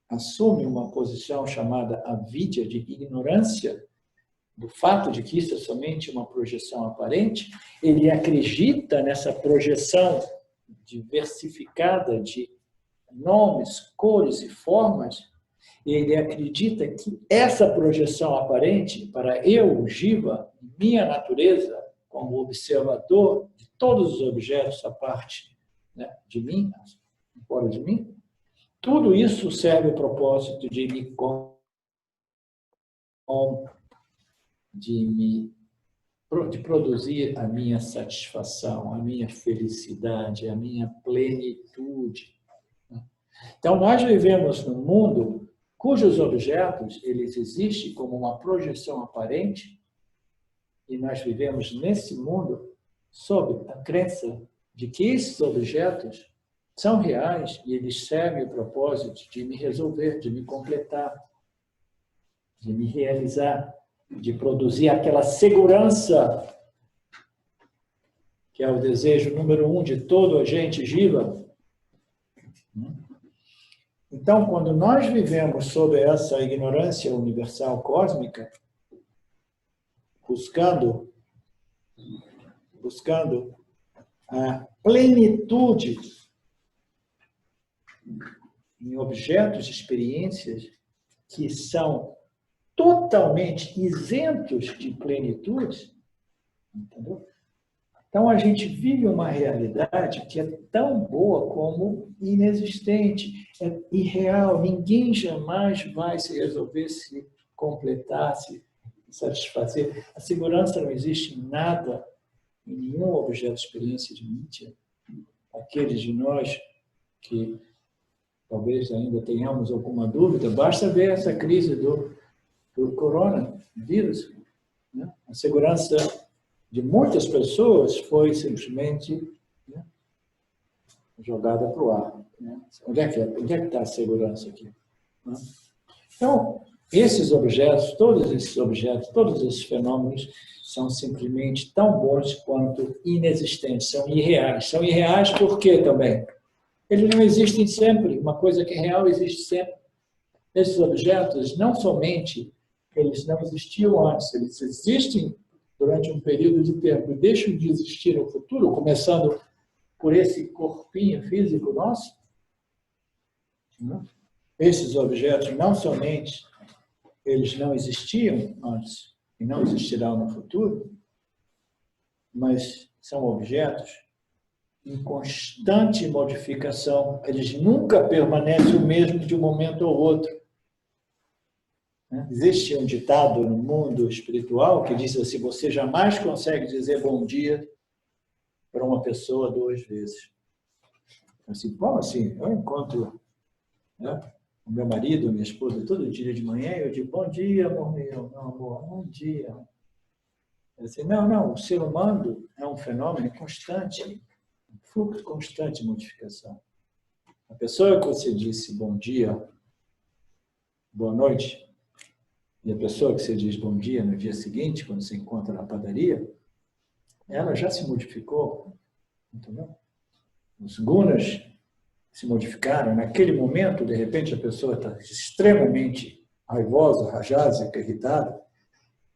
assume uma posição chamada avidya, de ignorância, do fato de que isso é somente uma projeção aparente. Ele acredita nessa projeção diversificada de nomes, cores e formas. Ele acredita que essa projeção aparente, para eu, Jiva, minha natureza, como observador de todos os objetos à parte, né, de mim, fora de mim, tudo isso serve ao propósito de produzir a minha satisfação, a minha felicidade, a minha plenitude. Então, nós vivemos num mundo cujos objetos eles existem como uma projeção aparente, e nós vivemos nesse mundo sob a crença de que esses objetos são reais e eles servem o propósito de me resolver, de me completar, de me realizar, de produzir aquela segurança que é o desejo número 1 de todo agente Jiva. Então, quando nós vivemos sob essa ignorância universal cósmica, buscando a plenitude em objetos de experiências que são totalmente isentos de plenitude, entendeu? Então, a gente vive uma realidade que é tão boa como inexistente, é irreal. Ninguém jamais vai se resolver, se completar, se satisfazer. A segurança não existe em nada, em nenhum objeto de experiência de Mithya. Aqueles de nós que talvez ainda tenhamos alguma dúvida, basta ver essa crise do coronavírus, né? A segurança de muitas pessoas foi simplesmente, né, jogada para o ar. Né? Onde é que está a segurança aqui? Né? Então, esses objetos, todos esses fenômenos são simplesmente tão bons quanto inexistentes, são irreais. São irreais por quê também? Eles não existem sempre. Uma coisa que é real existe sempre. Esses objetos, não somente eles não existiam antes, eles existem durante um período de tempo e deixam de existir no futuro, começando por esse corpinho físico nosso, Esses objetos não somente eles não existiam antes e não existirão no futuro, mas são objetos em constante modificação. Eles nunca permanecem o mesmo de um momento ao outro. Existe um ditado no mundo espiritual que diz assim: você jamais consegue dizer bom dia para uma pessoa 2 vezes. Assim, como assim? Eu encontro, né, o meu marido, minha esposa, todo dia de manhã, eu digo, bom dia, amor meu, meu amor, bom dia. Assim, não, o ser humano é um fenômeno constante, um fluxo constante de modificação. A pessoa que você disse bom dia, boa noite, e a pessoa que você diz bom dia no dia seguinte, quando você encontra na padaria, ela já se modificou, entendeu? Os gunas se modificaram. Naquele momento, de repente, a pessoa está extremamente raivosa, rajásica, irritada.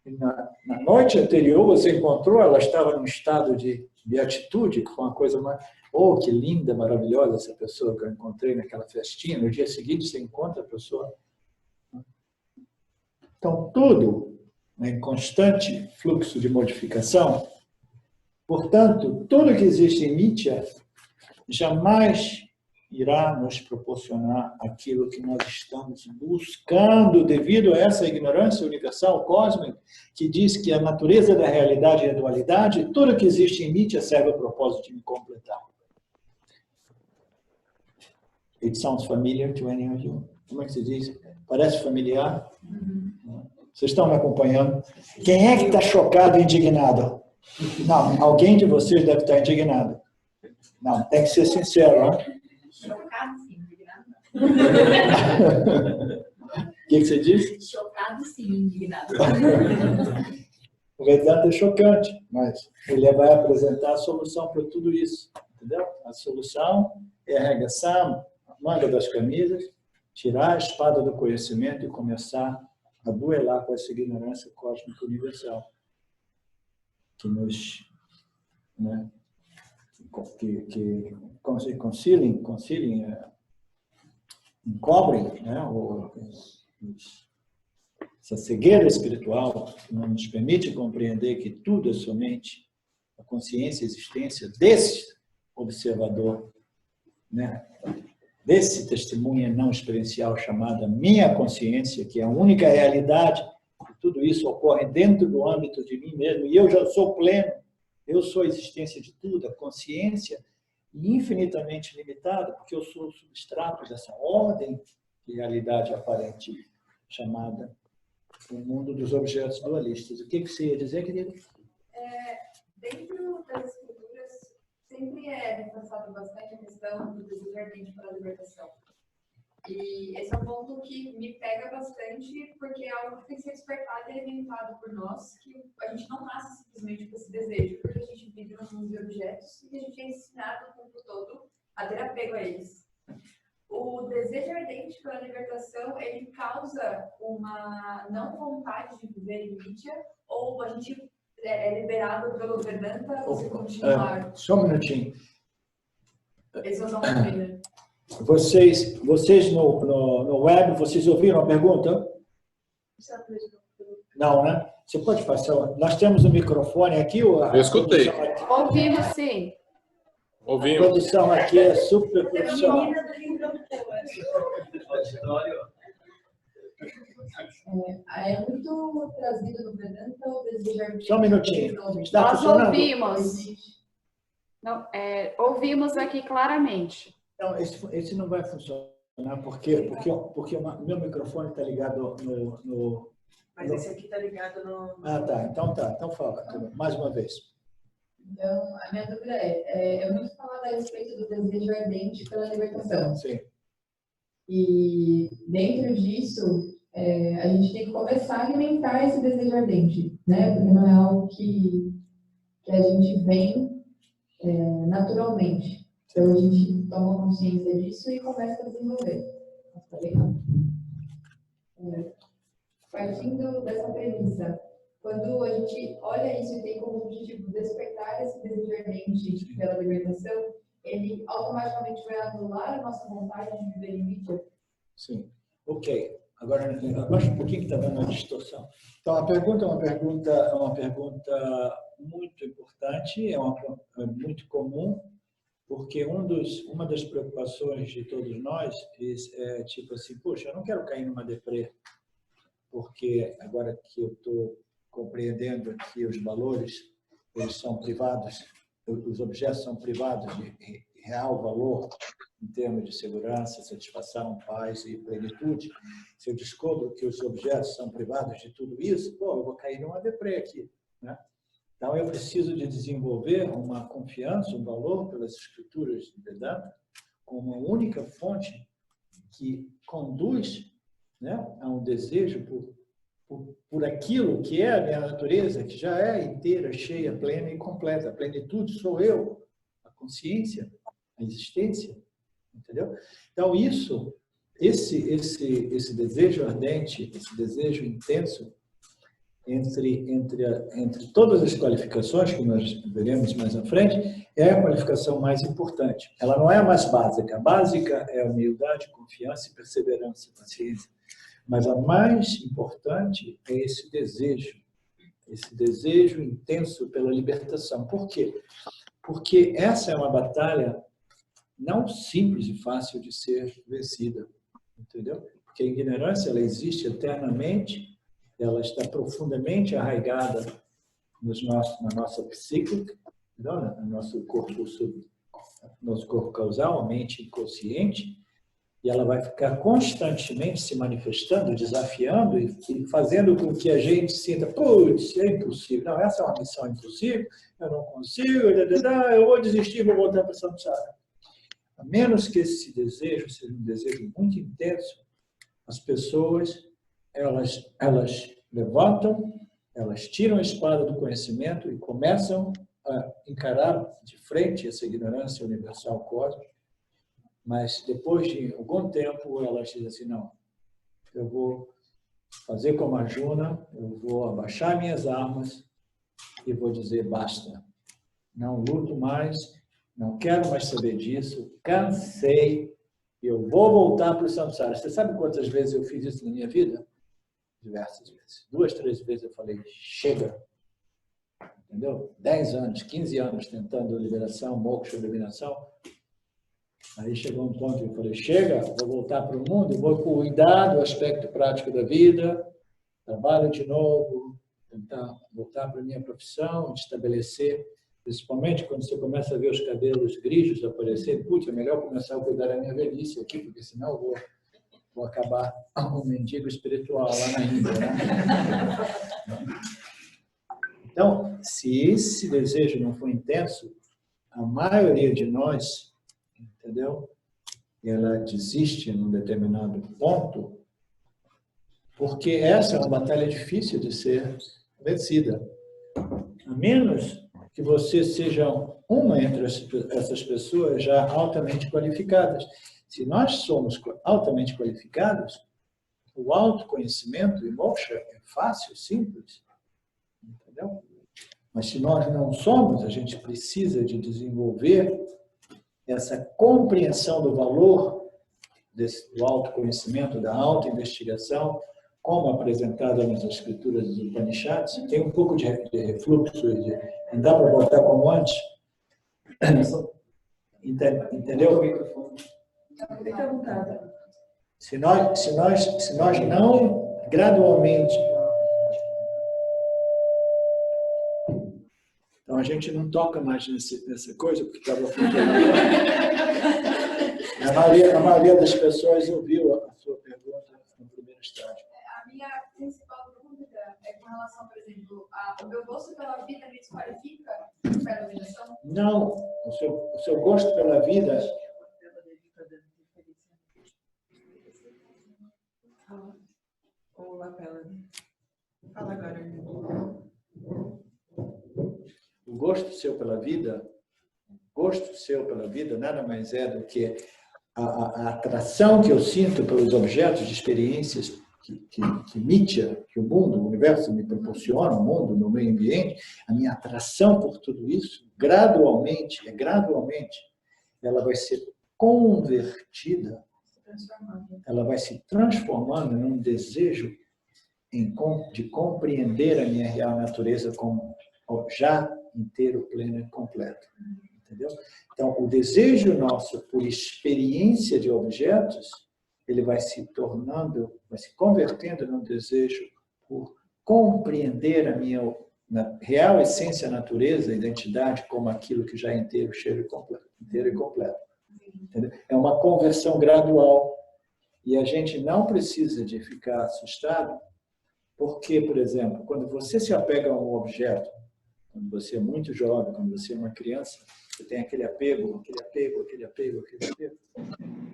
E na noite anterior, você encontrou, ela estava num estado de beatitude, que foi uma coisa mais... Oh, que linda, maravilhosa essa pessoa que eu encontrei naquela festinha. No dia seguinte, você encontra a pessoa. Então, tudo em constante fluxo de modificação. Portanto, tudo que existe em Nitya jamais irá nos proporcionar aquilo que nós estamos buscando devido a essa ignorância universal cósmica que diz que a natureza da realidade é a dualidade, tudo que existe em Nitya serve ao propósito de me completar. It sounds familiar to any of you? Como é que se diz? Parece familiar? Vocês estão me acompanhando? Quem é que está chocado e indignado? Não, alguém de vocês deve estar indignado. Não, tem que ser sincero, né? Chocado, sim, indignado. O que você disse? Chocado, sim, indignado. O Vedanta é chocante, mas ele vai apresentar a solução para tudo isso, entendeu? A solução é arregaçar a manga das camisas, tirar a espada do conhecimento e começar a duelar com essa ignorância cósmica universal que nos, né, que conciliem, encobrem, né, essa cegueira espiritual que não nos permite compreender que tudo é somente a consciência e a existência desse observador, né, desse testemunha não experiencial chamada minha consciência, que é a única realidade, que tudo isso ocorre dentro do âmbito de mim mesmo, e eu já sou pleno, eu sou a existência de tudo, a consciência infinitamente limitada, porque eu sou o substrato dessa ordem de realidade aparente, chamada o mundo dos objetos dualistas. O que você ia dizer, querido? Dentro das escrituras, sempre é reforçado bastante a questão do desejo ardente para a libertação. E esse é um ponto que me pega bastante, porque é algo que tem que ser despertado e alimentado por nós, que a gente não nasce simplesmente com esse desejo, porque a gente vive no mundo de objetos e que a gente é ensinado o tempo todo a ter apego a eles. O desejo ardente pela libertação, ele causa uma não vontade de viver em Nitya, ou a gente é liberado pelo Vedanta se continuar? Só um minutinho. Eles vão dar uma vida. Vocês no web, vocês ouviram a pergunta? Não, né? Você pode passar. Nós temos um microfone aqui. Eu escutei. Ouvimos, sim. A Ouvimos. produção aqui é super profissional. É muito trazido no Vedanta o desejo ardente. Só um minutinho. Está Nós funcionando? ouvimos. Não, ouvimos aqui claramente. Não, esse não vai funcionar. Por quê? Porque o meu microfone está ligado no... Mas esse aqui está ligado no... Ah, tá. Então fala. Mais uma vez. Então, a minha dúvida é muito falado a respeito do desejo ardente pela libertação. Sim. E dentro disso, a gente tem que começar a alimentar esse desejo ardente, né? Porque não é algo que a gente vem naturalmente. Então, a gente toma consciência disso e começa a desenvolver. Tá legal? Partindo dessa premissa, quando a gente olha isso e tem como objetivo despertar esse desejo ardente pela libertação, ele automaticamente vai anular a nossa vontade de viver em Nitya. Sim. Ok. Agora, abaixa um pouquinho que está dando uma distorção. Então, a pergunta é uma pergunta muito importante, é muito comum, porque uma das preocupações de todos nós é tipo assim, poxa, eu não quero cair numa deprê, porque agora que eu estou compreendendo que os valores eles são privados, os objetos são privados de real valor em termos de segurança, satisfação, paz e plenitude. Se eu descubro que os objetos são privados de tudo isso, pô, eu vou cair numa deprê aqui, né? Então, eu preciso de desenvolver uma confiança, um valor pelas escrituras de Vedanta como uma única fonte que conduz, né, a um desejo por aquilo que é a minha natureza, que já é inteira, cheia, plena e completa. A plenitude sou eu, a consciência, a existência, entendeu? Então, esse desejo ardente, esse desejo intenso, entre todas as qualificações que nós veremos mais à frente, é a qualificação mais importante. Ela não é a mais básica. A básica é a humildade, confiança e perseverança, paciência. Mas a mais importante é esse desejo intenso pela libertação. Por quê? Porque essa é uma batalha não simples e fácil de ser vencida, entendeu? Porque a ignorância, ela existe eternamente, ela está profundamente arraigada na nossa psique, no nosso corpo causal, a mente inconsciente, e ela vai ficar constantemente se manifestando, desafiando e fazendo com que a gente sinta, putz, é impossível. Não, essa é uma missão impossível, eu não consigo, eu vou desistir, vou voltar para a samsara. A menos que esse desejo seja um desejo muito intenso, as pessoas, elas levantam, elas tiram a espada do conhecimento e começam a encarar de frente essa ignorância universal cósmica. Mas depois de algum tempo, elas dizem assim, não, eu vou fazer como a Arjuna, eu vou abaixar minhas armas e vou dizer, basta, não luto mais, não quero mais saber disso, cansei, eu vou voltar para o samsara. Você sabe quantas vezes eu fiz isso na minha vida? Diversas vezes. 2, 3 vezes eu falei, chega. Entendeu? 10 anos, 15 anos tentando liberação, moksha, iluminação. Aí chegou um ponto que eu falei, chega, vou voltar para o mundo, vou cuidar do aspecto prático da vida, trabalho de novo, tentar voltar para a minha profissão, estabelecer, principalmente quando você começa a ver os cabelos grisos aparecendo, putz, é melhor começar a cuidar da minha velhice aqui, porque senão eu vou acabar um mendigo espiritual lá na Índia, né? Então, se esse desejo não for intenso, a maioria de nós, entendeu? Ela desiste num determinado ponto, porque essa é uma batalha difícil de ser vencida. A menos que você seja uma entre essas pessoas já altamente qualificadas. Se nós somos altamente qualificados, o autoconhecimento e moksha é fácil, simples, entendeu? Mas se nós não somos, a gente precisa de desenvolver essa compreensão do valor do autoconhecimento, da autoinvestigação, como apresentada nas escrituras dos Upanishads. Tem um pouco de refluxo, não dá para voltar como antes. Entendeu? Se nós não gradualmente... Então, a gente não toca mais nessa coisa, porque estava funcionando. A maioria das pessoas ouviu a sua pergunta no primeiro estágio. A minha principal dúvida é com relação, por exemplo, o meu gosto pela vida me desqualifica pela iluminação? Não, o seu gosto pela vida... Ou lapela. Fala agora. O gosto seu pela vida nada mais é do que a atração que eu sinto pelos objetos de experiências que Mitya, que o mundo, o universo me proporciona, o mundo, no meio ambiente, a minha atração por tudo isso, gradualmente, ela vai ser convertida ela vai se transformando num desejo de compreender a minha real natureza como já inteiro, pleno e completo. Entendeu? Então, o desejo nosso por experiência de objetos, ele vai se convertendo num desejo por compreender a minha real essência, natureza, identidade, como aquilo que já é inteiro, cheio e completo. Inteiro e completo. Entendeu? É uma conversão gradual. E a gente não precisa de ficar assustado, porque, por exemplo, quando você se apega a um objeto, quando você é muito jovem, quando você é uma criança, você tem aquele apego.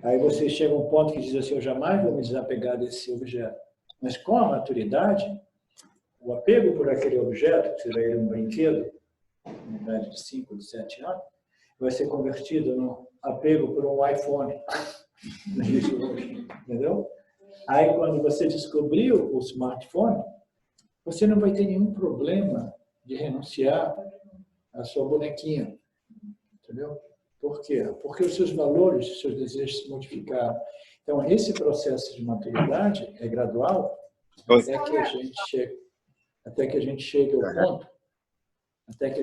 Aí você chega a um ponto que diz assim, eu jamais vou me desapegar desse objeto. Mas com a maturidade, o apego por aquele objeto, que seja ele um brinquedo, na idade de 5, de 7 anos, vai ser convertido no apego por um iPhone. Entendeu? Aí, quando você descobriu o smartphone, você não vai ter nenhum problema de renunciar à sua bonequinha. Entendeu? Por quê? Porque os seus valores, os seus desejos se modificaram. Então, esse processo de maturidade é gradual até que a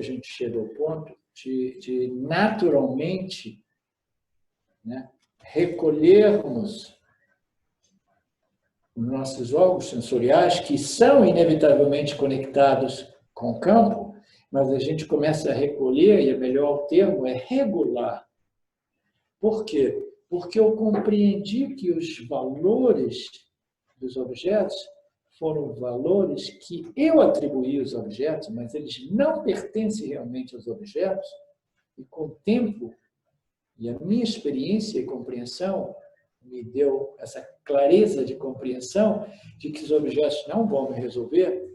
gente chegue ao ponto de naturalmente, né, recolhermos os nossos órgãos sensoriais, que são inevitavelmente conectados com o campo, mas a gente começa a recolher, e o melhor termo é regular. Por quê? Porque eu compreendi que os valores dos objetos foram valores que eu atribuí aos objetos, mas eles não pertencem realmente aos objetos, e com o tempo, e a minha experiência e compreensão me deu essa clareza de compreensão de que os objetos não vão me resolver.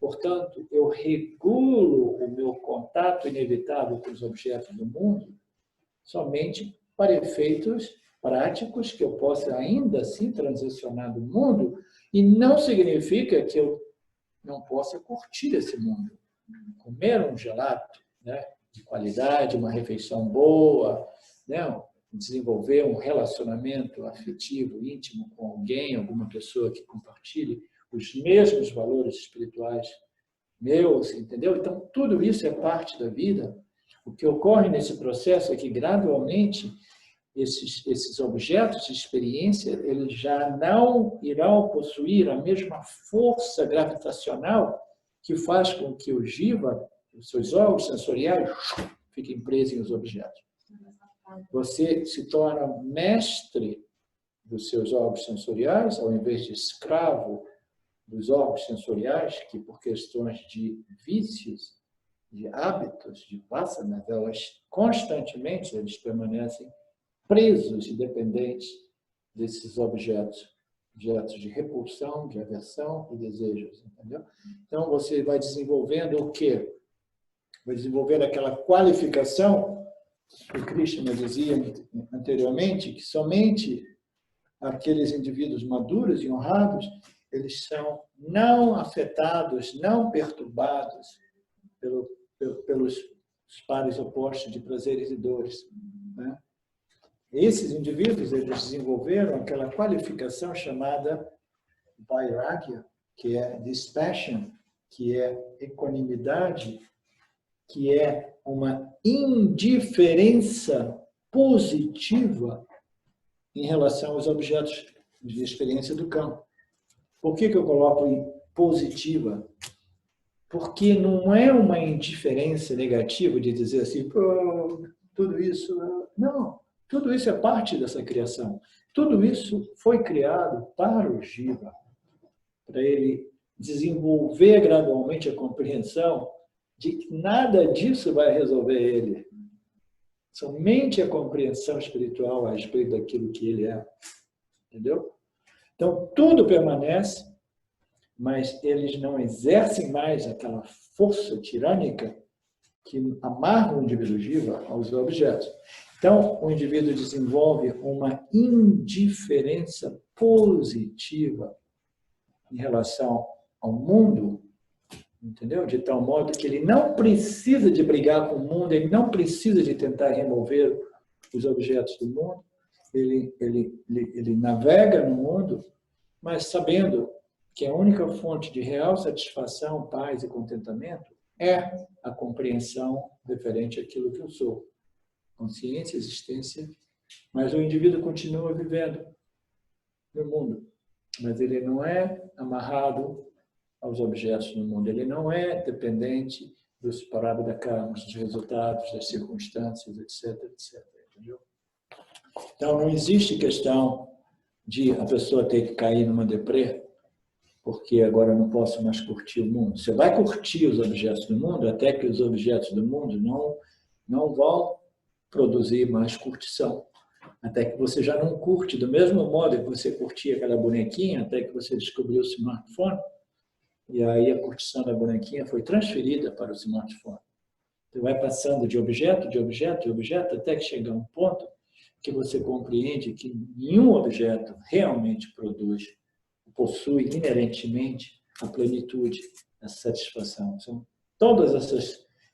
Portanto, eu regulo o meu contato inevitável com os objetos do mundo somente para efeitos práticos que eu possa ainda assim transicionar do mundo, e não significa que eu não possa curtir esse mundo. Comer um gelato, né, de qualidade, uma refeição boa, né, desenvolver um relacionamento afetivo, íntimo com alguém, alguma pessoa que compartilhe os mesmos valores espirituais meus, entendeu? Então, tudo isso é parte da vida. O que ocorre nesse processo é que, gradualmente, esses objetos de experiência, eles já não irão possuir a mesma força gravitacional que faz com que o jiva, os seus órgãos sensoriais, fiquem presos nos objetos. Você se torna mestre dos seus órgãos sensoriais, ao invés de escravo dos órgãos sensoriais, que por questões de vícios, de hábitos, de vasanas, elas constantemente eles permanecem presos e dependentes desses objetos de repulsão, de aversão e desejos, entendeu? Então, você vai desenvolvendo o quê? Vai desenvolvendo aquela qualificação que o Krishna dizia anteriormente, que somente aqueles indivíduos maduros e honrados, eles são não afetados, não perturbados pelos pares opostos de prazeres e dores, né? Esses indivíduos, eles desenvolveram aquela qualificação chamada vairagya, que é dispassion, que é equanimidade, que é uma indiferença positiva em relação aos objetos de experiência do campo. Por que eu coloco em positiva? Porque não é uma indiferença negativa de dizer assim, tudo isso... Não. Tudo isso é parte dessa criação. Tudo isso foi criado para o jiva, para ele desenvolver gradualmente a compreensão de que nada disso vai resolver ele. Somente a compreensão espiritual a respeito daquilo que ele é. Entendeu? Então, tudo permanece, mas eles não exercem mais aquela força tirânica que amarra o indivíduo jiva aos objetos. Então, o indivíduo desenvolve uma indiferença positiva em relação ao mundo, entendeu? De tal modo que ele não precisa de brigar com o mundo, ele não precisa de tentar remover os objetos do mundo, ele navega no mundo, mas sabendo que a única fonte de real satisfação, paz e contentamento é a compreensão referente àquilo que eu sou. Consciência, existência, mas o indivíduo continua vivendo no mundo, mas ele não é amarrado aos objetos no mundo, ele não é dependente dos parábolas da karma, dos resultados, das circunstâncias, etc, etc. Entendeu? Então, não existe questão de a pessoa ter que cair numa deprê, porque agora eu não posso mais curtir o mundo. Você vai curtir os objetos do mundo até que os objetos do mundo não vão produzir mais curtição. Até que você já não curte do mesmo modo que você curtia aquela bonequinha, até que você descobriu o smartphone, e aí a curtição da bonequinha foi transferida para o smartphone. Você vai passando de objeto, até que chega a um ponto que você compreende que nenhum objeto realmente possui inerentemente a plenitude, a satisfação. Todos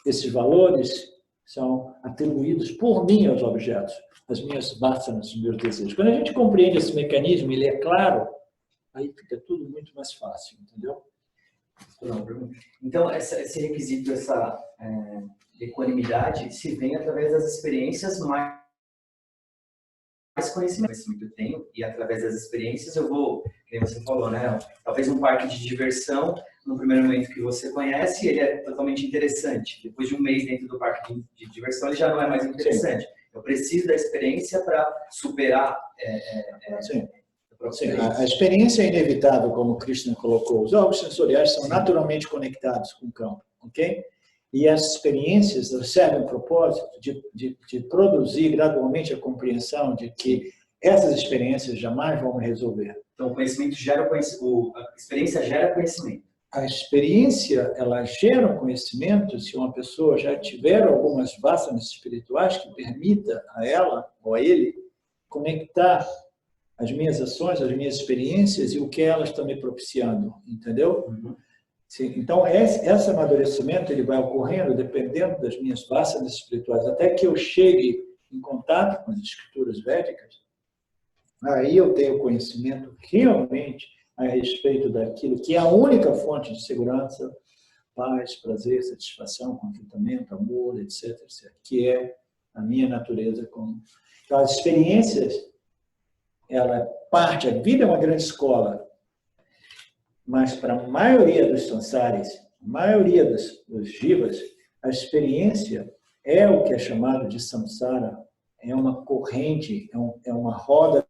esses valores são atribuídos por mim aos objetos, as minhas vasanas, os meus desejos. Quando a gente compreende esse mecanismo, ele é claro, aí fica tudo muito mais fácil, entendeu? Então, esse requisito, essa equanimidade, se vem através das experiências mais conhecimento que eu tenho, e através das experiências eu vou, como você falou, né? Talvez um parque de diversão, no primeiro momento que você conhece, ele é totalmente interessante. Depois de um mês dentro do parque de diversão, ele já não é mais interessante. Sim. Eu preciso da experiência para superar Sim. A experiência é inevitável, como o Krishna colocou. Os órgãos sensoriais são naturalmente conectados com o campo, ok? E as experiências servem o propósito de produzir gradualmente a compreensão de que essas experiências jamais vão me resolver. Então, o conhecimento gera conhecimento, a experiência gera conhecimento. A experiência, ela gera um conhecimento se uma pessoa já tiver algumas vasanas espirituais que permita a ela ou a ele conectar as minhas ações, as minhas experiências e o que elas estão me propiciando, entendeu? Uhum. Sim, então, esse amadurecimento ele vai ocorrendo dependendo das minhas vasanas espirituais, até que eu chegue em contato com as escrituras védicas, aí eu tenho conhecimento realmente a respeito daquilo que é a única fonte de segurança, paz, prazer, satisfação, contentamento, amor, etc, etc, que é a minha natureza comum. Então, as experiências, ela parte, a vida é uma grande escola, mas para a maioria dos sansaris, a maioria dos jivas, a experiência é o que é chamado de samsara, é uma corrente, é uma roda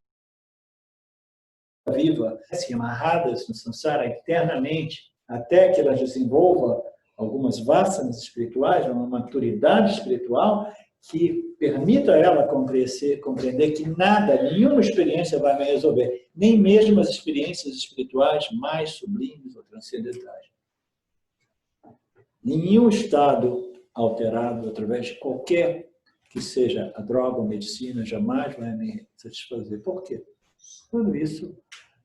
viva, assim, amarradas no samsara eternamente, até que elas desenvolvam algumas vasanas espirituais, uma maturidade espiritual que permita a ela compreender que nada, nenhuma experiência vai me resolver, nem mesmo as experiências espirituais mais sublimes ou transcendentais. Nenhum estado alterado através de qualquer que seja a droga ou medicina jamais vai me satisfazer. Por quê? Tudo isso,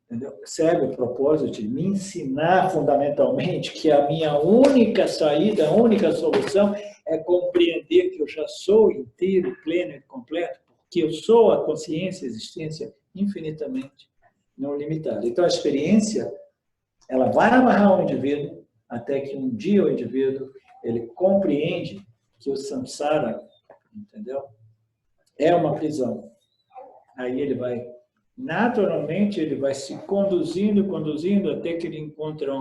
entendeu? Serve o propósito de me ensinar fundamentalmente que a minha única saída, a única solução é compreender que eu já sou inteiro, pleno e completo, porque eu sou a consciência, a existência infinitamente não limitada. Então, a experiência, ela vai amarrar o indivíduo até que um dia o indivíduo ele compreende que o samsara, entendeu? É uma prisão. Aí ele vai, naturalmente, ele vai se conduzindo até que ele encontra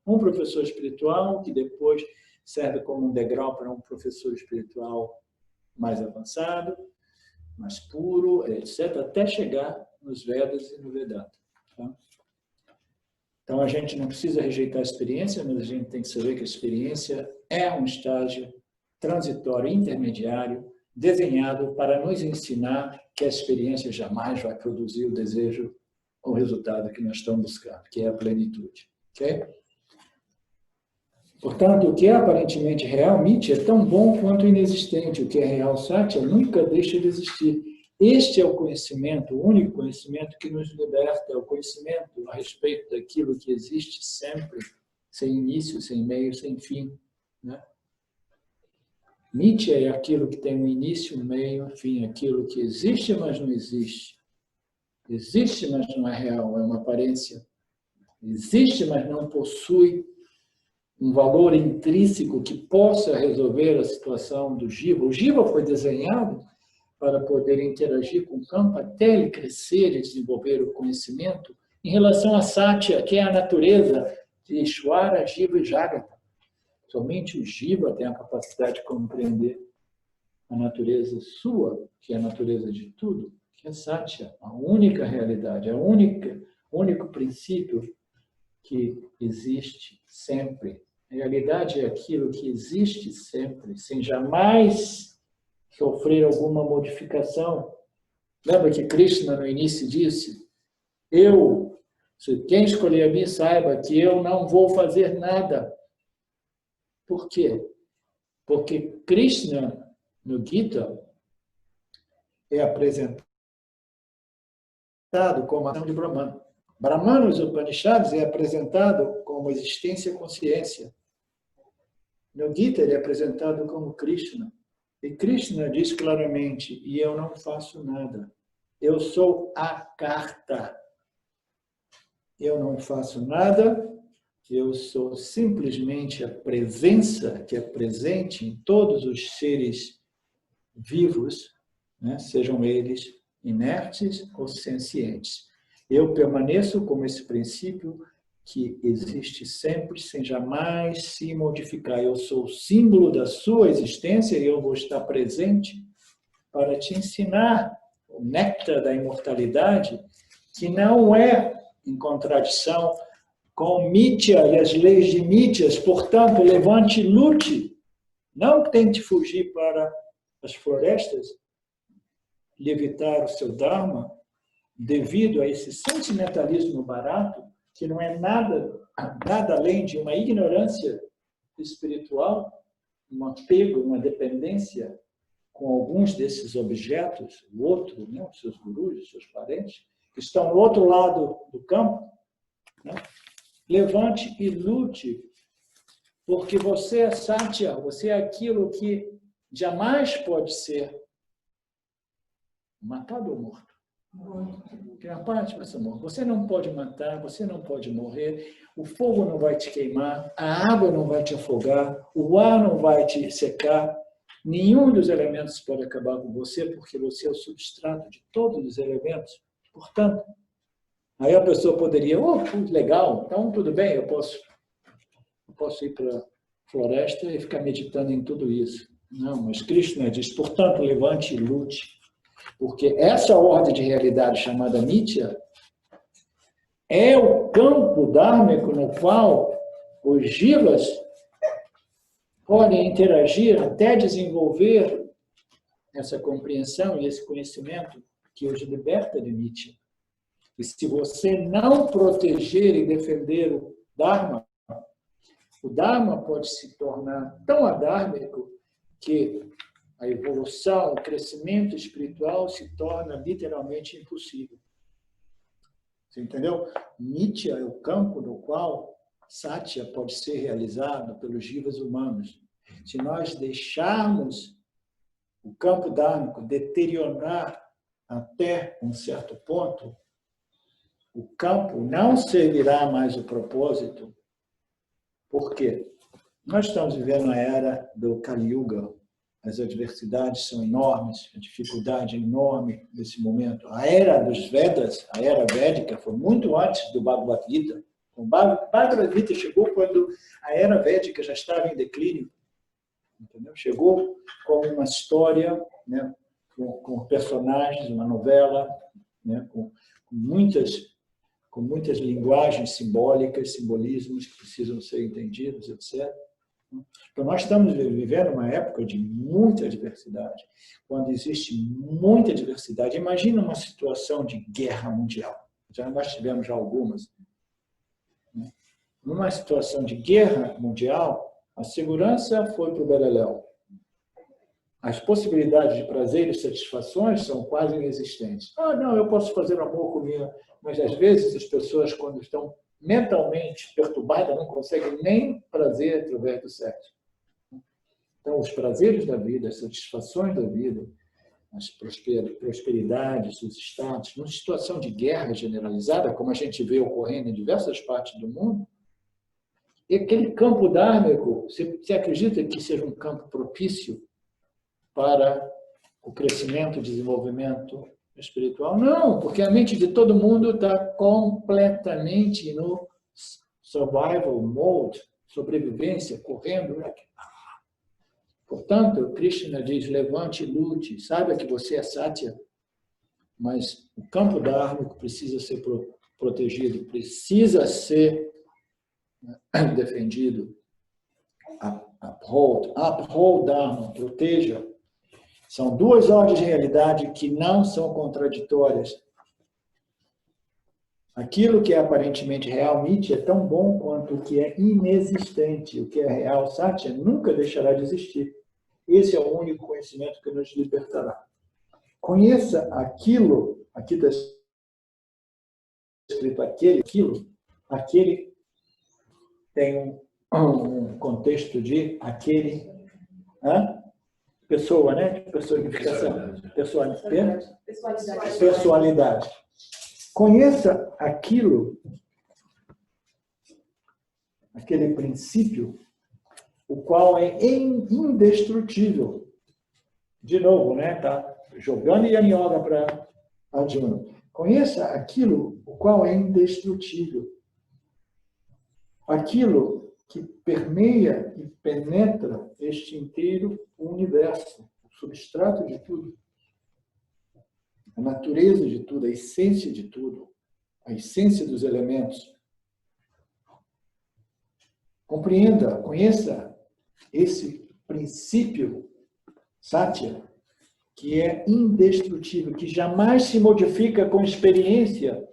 um professor espiritual que depois serve como um degrau para um professor espiritual mais avançado, mais puro, etc., até chegar nos Vedas e no Vedanta. Tá? Então, a gente não precisa rejeitar a experiência, mas a gente tem que saber que a experiência é um estágio transitório, intermediário, desenhado para nos ensinar que a experiência jamais vai produzir o desejo ou o resultado que nós estamos buscando, que é a plenitude. Ok? Portanto, o que é aparentemente real, Mithya, é tão bom quanto inexistente. O que é real, Satya, nunca deixa de existir. Este é o conhecimento, o único conhecimento que nos liberta, é o conhecimento a respeito daquilo que existe sempre, sem início, sem meio, sem fim. Né? Mithya é aquilo que tem um início, um meio, um fim, aquilo que existe, mas não existe. Existe, mas não é real, é uma aparência. Existe, mas não possui um valor intrínseco que possa resolver a situação do jiva. O jiva foi desenhado para poder interagir com o campo até ele crescer e desenvolver o conhecimento em relação a Satya, que é a natureza de Ishvara, Jiva e Jagata. Somente o jiva tem a capacidade de compreender a natureza sua, que é a natureza de tudo, que é Satya, a única realidade, o único princípio que existe sempre. A realidade é aquilo que existe sempre, sem jamais sofrer alguma modificação. Lembra que Krishna no início disse: se quem escolher a mim saiba que eu não vou fazer nada. Por quê? Porque Krishna no Gita é apresentado como a ação de Brahman. Brahman nos Upanishads é apresentado como existência e consciência. No Gita ele é apresentado como Krishna. E Krishna diz claramente: e eu não faço nada. Eu sou a karta. Eu não faço nada. Eu sou simplesmente a presença que é presente em todos os seres vivos, né? Sejam eles inertes ou sencientes. Eu permaneço como esse princípio que existe sempre, sem jamais se modificar. Eu sou o símbolo da sua existência e eu vou estar presente para te ensinar o néctar da imortalidade, que não é em contradição com Mithya e as leis de Mithyas. Portanto, levante e lute. Não tente fugir para as florestas, levitar o seu Dharma, devido a esse sentimentalismo barato, que não é nada além de uma ignorância espiritual, um apego, uma dependência com alguns desses objetos, o outro, né, os seus gurus, os seus parentes, que estão no outro lado do campo. Né? Levante e lute, porque você é Satya, você é aquilo que jamais pode ser matado ou morto. Que a parte vai ser morta. Você não pode matar, você não pode morrer, o fogo não vai te queimar, a água não vai te afogar, o ar não vai te secar, nenhum dos elementos pode acabar com você, porque você é o substrato de todos os elementos. Portanto, aí a pessoa poderia, legal, então tudo bem, eu posso ir para a floresta e ficar meditando em tudo isso. Não, mas Krishna diz: portanto, levante e lute. Porque essa ordem de realidade chamada Mithya é o campo dármico no qual os jivas podem interagir até desenvolver essa compreensão e esse conhecimento que os liberta de Mithya. E se você não proteger e defender o Dharma pode se tornar tão adármico que a evolução, o crescimento espiritual se torna literalmente impossível. Você entendeu? Mithya é o campo no qual Satya pode ser realizado pelos jivas humanos. Se nós deixarmos o campo dármico deteriorar até um certo ponto, o campo não servirá mais o propósito. Por quê? Nós estamos vivendo a era do Kali Yuga. As adversidades são enormes, a dificuldade é enorme nesse momento. A era dos Vedas, a era védica, foi muito antes do Bhagavad Gita. O Bhagavad Gita chegou quando a era védica já estava em declínio. Entendeu? Chegou como uma história, né, com personagens, uma novela, né, com muitas linguagens simbólicas, simbolismos que precisam ser entendidos, etc. Então, nós estamos vivendo uma época de muita diversidade. Quando existe muita diversidade, imagina uma situação de guerra mundial. Nós tivemos já algumas. Numa situação de guerra mundial, a segurança foi para o beleléu. As possibilidades de prazer e satisfações são quase inexistentes. Não, eu posso fazer amor comigo. Mas, às vezes, as pessoas, quando estão mentalmente perturbadas, não conseguem nem prazer através do sexo. Então, os prazeres da vida, as satisfações da vida, as prosperidades, os status, numa situação de guerra generalizada, como a gente vê ocorrendo em diversas partes do mundo, e aquele campo dármico, você acredita que seja um campo propício para o crescimento e desenvolvimento espiritual? Não, porque a mente de todo mundo está completamente no survival mode, sobrevivência, correndo. Portanto, Krishna diz, levante e lute, saiba que você é Satya, mas o campo dármico precisa ser protegido, precisa ser defendido. Uphold Dharma, proteja. São duas ordens de realidade que não são contraditórias. Aquilo que é aparentemente real, Nitya, é tão bom quanto o que é inexistente. O que é real, Satya, nunca deixará de existir. Esse é o único conhecimento que nos libertará. Conheça aquilo, aqui está escrito aquele tem um contexto de aquele, pessoa, né? Personificação. Pessoalidade. Conheça aquilo, aquele princípio, o qual é indestrutível. De novo, né? Tá jogando Yana Yoga para Arjuna. Conheça aquilo, o qual é indestrutível. Aquilo que permeia e penetra este inteiro universo, o substrato de tudo, a natureza de tudo, a essência de tudo, a essência dos elementos. Compreenda, conheça esse princípio Satya, que é indestrutível, que jamais se modifica com experiência.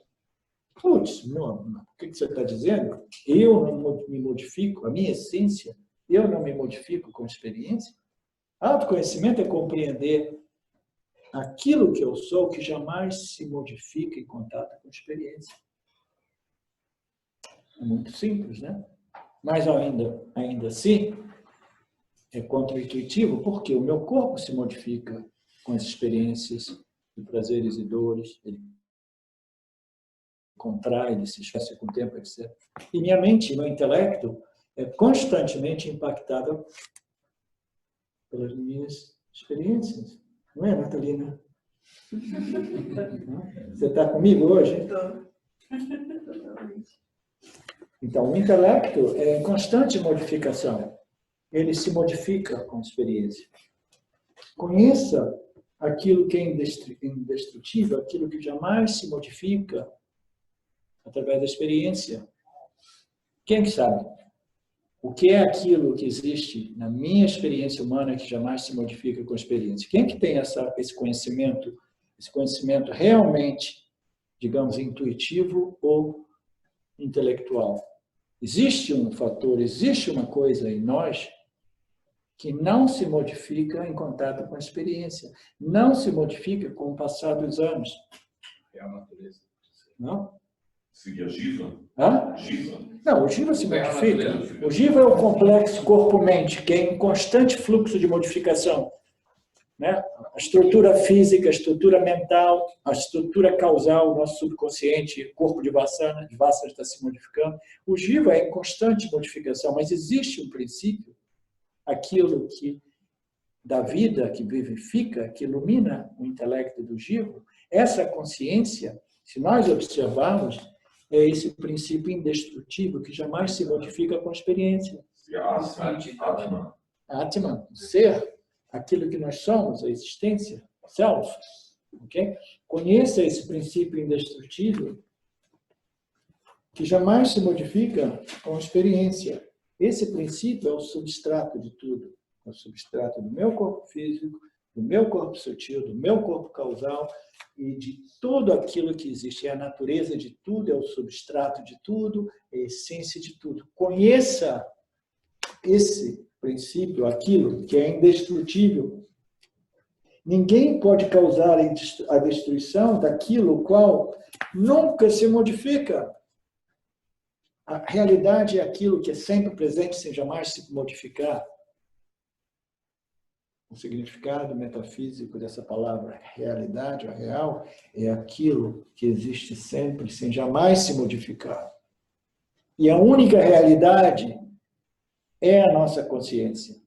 Putz, o que você está dizendo? Eu não me modifico, a minha essência, eu não me modifico com experiência? Autoconhecimento é compreender aquilo que eu sou, que jamais se modifica em contato com experiência. É muito simples, né? Mas ainda assim, é contra-intuitivo, porque o meu corpo se modifica com as experiências de prazeres e dores, ele contrai, ele se esquece com o tempo, etc. E minha mente, meu intelecto, é constantemente impactado pelas minhas experiências. Não é, Natalina? Você está comigo hoje? Então, o intelecto é em constante modificação. Ele se modifica com a experiência. Conheça aquilo que é indestrutível, aquilo que jamais se modifica através da experiência. Quem que sabe? O que é aquilo que existe na minha experiência humana que jamais se modifica com a experiência? Quem que tem esse conhecimento realmente, digamos, intuitivo ou intelectual? Existe um fator, existe uma coisa em nós que não se modifica em contato com a experiência, não se modifica com o passar dos anos. É a natureza. Não? Seria Jiva? Jiva? Não, o Jiva se modifica. O Jiva é o complexo corpo-mente, que é em constante fluxo de modificação. Né? A estrutura física, a estrutura mental, a estrutura causal, o nosso subconsciente, o corpo de Vassana está se modificando. O Jiva é em constante modificação, mas existe um princípio, aquilo que da vida, que vivifica, que ilumina o intelecto do Jiva. Essa consciência, se nós observarmos, é esse princípio indestrutível que jamais se modifica com a experiência. Atman. Atman, o ser, aquilo que nós somos, a existência, self. Okay? Conheça esse princípio indestrutível que jamais se modifica com a experiência. Esse princípio é o substrato de tudo. É o substrato do meu corpo físico, do meu corpo sutil, do meu corpo causal e de tudo aquilo que existe. É a natureza de tudo, é o substrato de tudo, é a essência de tudo. Conheça esse princípio, aquilo que é indestrutível. Ninguém pode causar a destruição daquilo qual nunca se modifica. A realidade é aquilo que é sempre presente, sem jamais se modificar. o significado metafísico dessa palavra realidade, ou real, é aquilo que existe sempre, sem jamais se modificar. E a única realidade é a nossa consciência.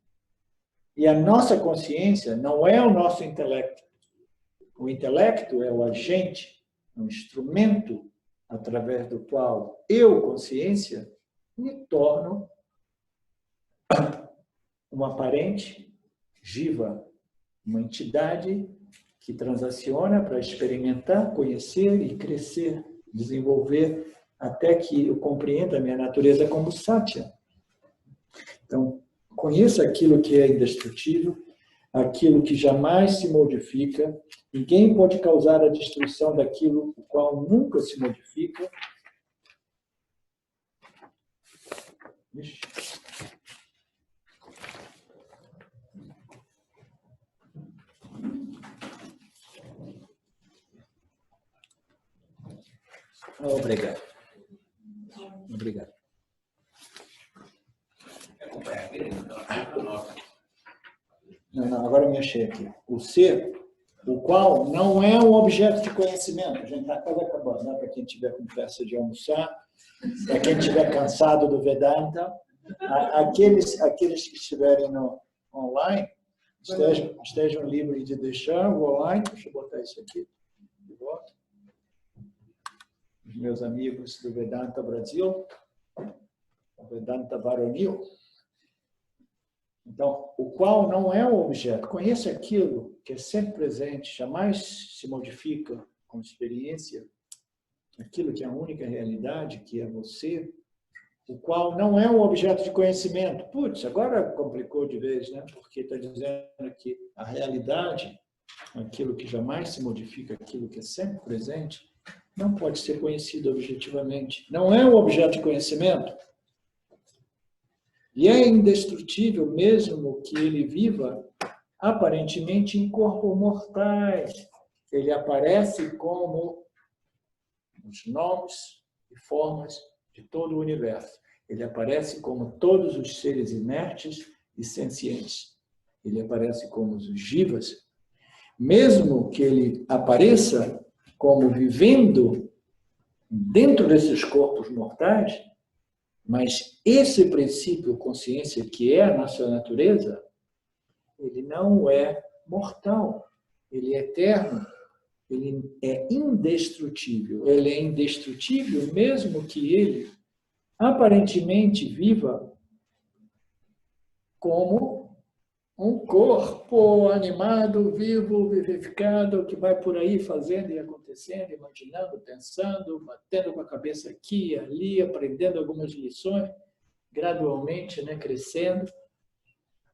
E a nossa consciência não é o nosso intelecto. O intelecto é o agente, o instrumento através do qual eu, consciência, me torno um aparente, jiva, uma entidade que transaciona para experimentar, conhecer e crescer, desenvolver, até que eu compreenda a minha natureza como Satya. Então, conheça aquilo que é indestrutível, aquilo que jamais se modifica. Ninguém pode causar a destruição daquilo o qual nunca se modifica. Ixi. Obrigado. Obrigado. Não, agora eu me achei aqui. O ser, o qual não é um objeto de conhecimento. A gente está quase acabando, né? Para quem tiver com pressa de almoçar, para quem estiver cansado do Vedanta, aqueles que estiverem no online, estejam livres de deixar o online. Deixa eu botar isso aqui de volta. Os meus amigos do Vedanta Brasil, o Vedanta Varonil. Então, o qual não é um objeto. Conheça aquilo que é sempre presente, jamais se modifica com experiência, aquilo que é a única realidade, que é você, o qual não é um objeto de conhecimento. Putz, agora complicou de vez, né? Porque está dizendo que a realidade, aquilo que jamais se modifica, aquilo que é sempre presente, não pode ser conhecido objetivamente. Não é um objeto de conhecimento. E é indestrutível, mesmo que ele viva aparentemente em corpos mortais. Ele aparece como os nomes e formas de todo o universo. Ele aparece como todos os seres inertes e sencientes. Ele aparece como os jivas. Mesmo que ele apareça como vivendo dentro desses corpos mortais, mas esse princípio, consciência, que é a nossa natureza, ele não é mortal, ele é eterno, ele é indestrutível. Ele é indestrutível mesmo que ele aparentemente viva como um corpo animado, vivo, vivificado, que vai por aí fazendo e acontecendo, imaginando, pensando, batendo com a cabeça aqui e ali, aprendendo algumas lições, gradualmente, né, crescendo,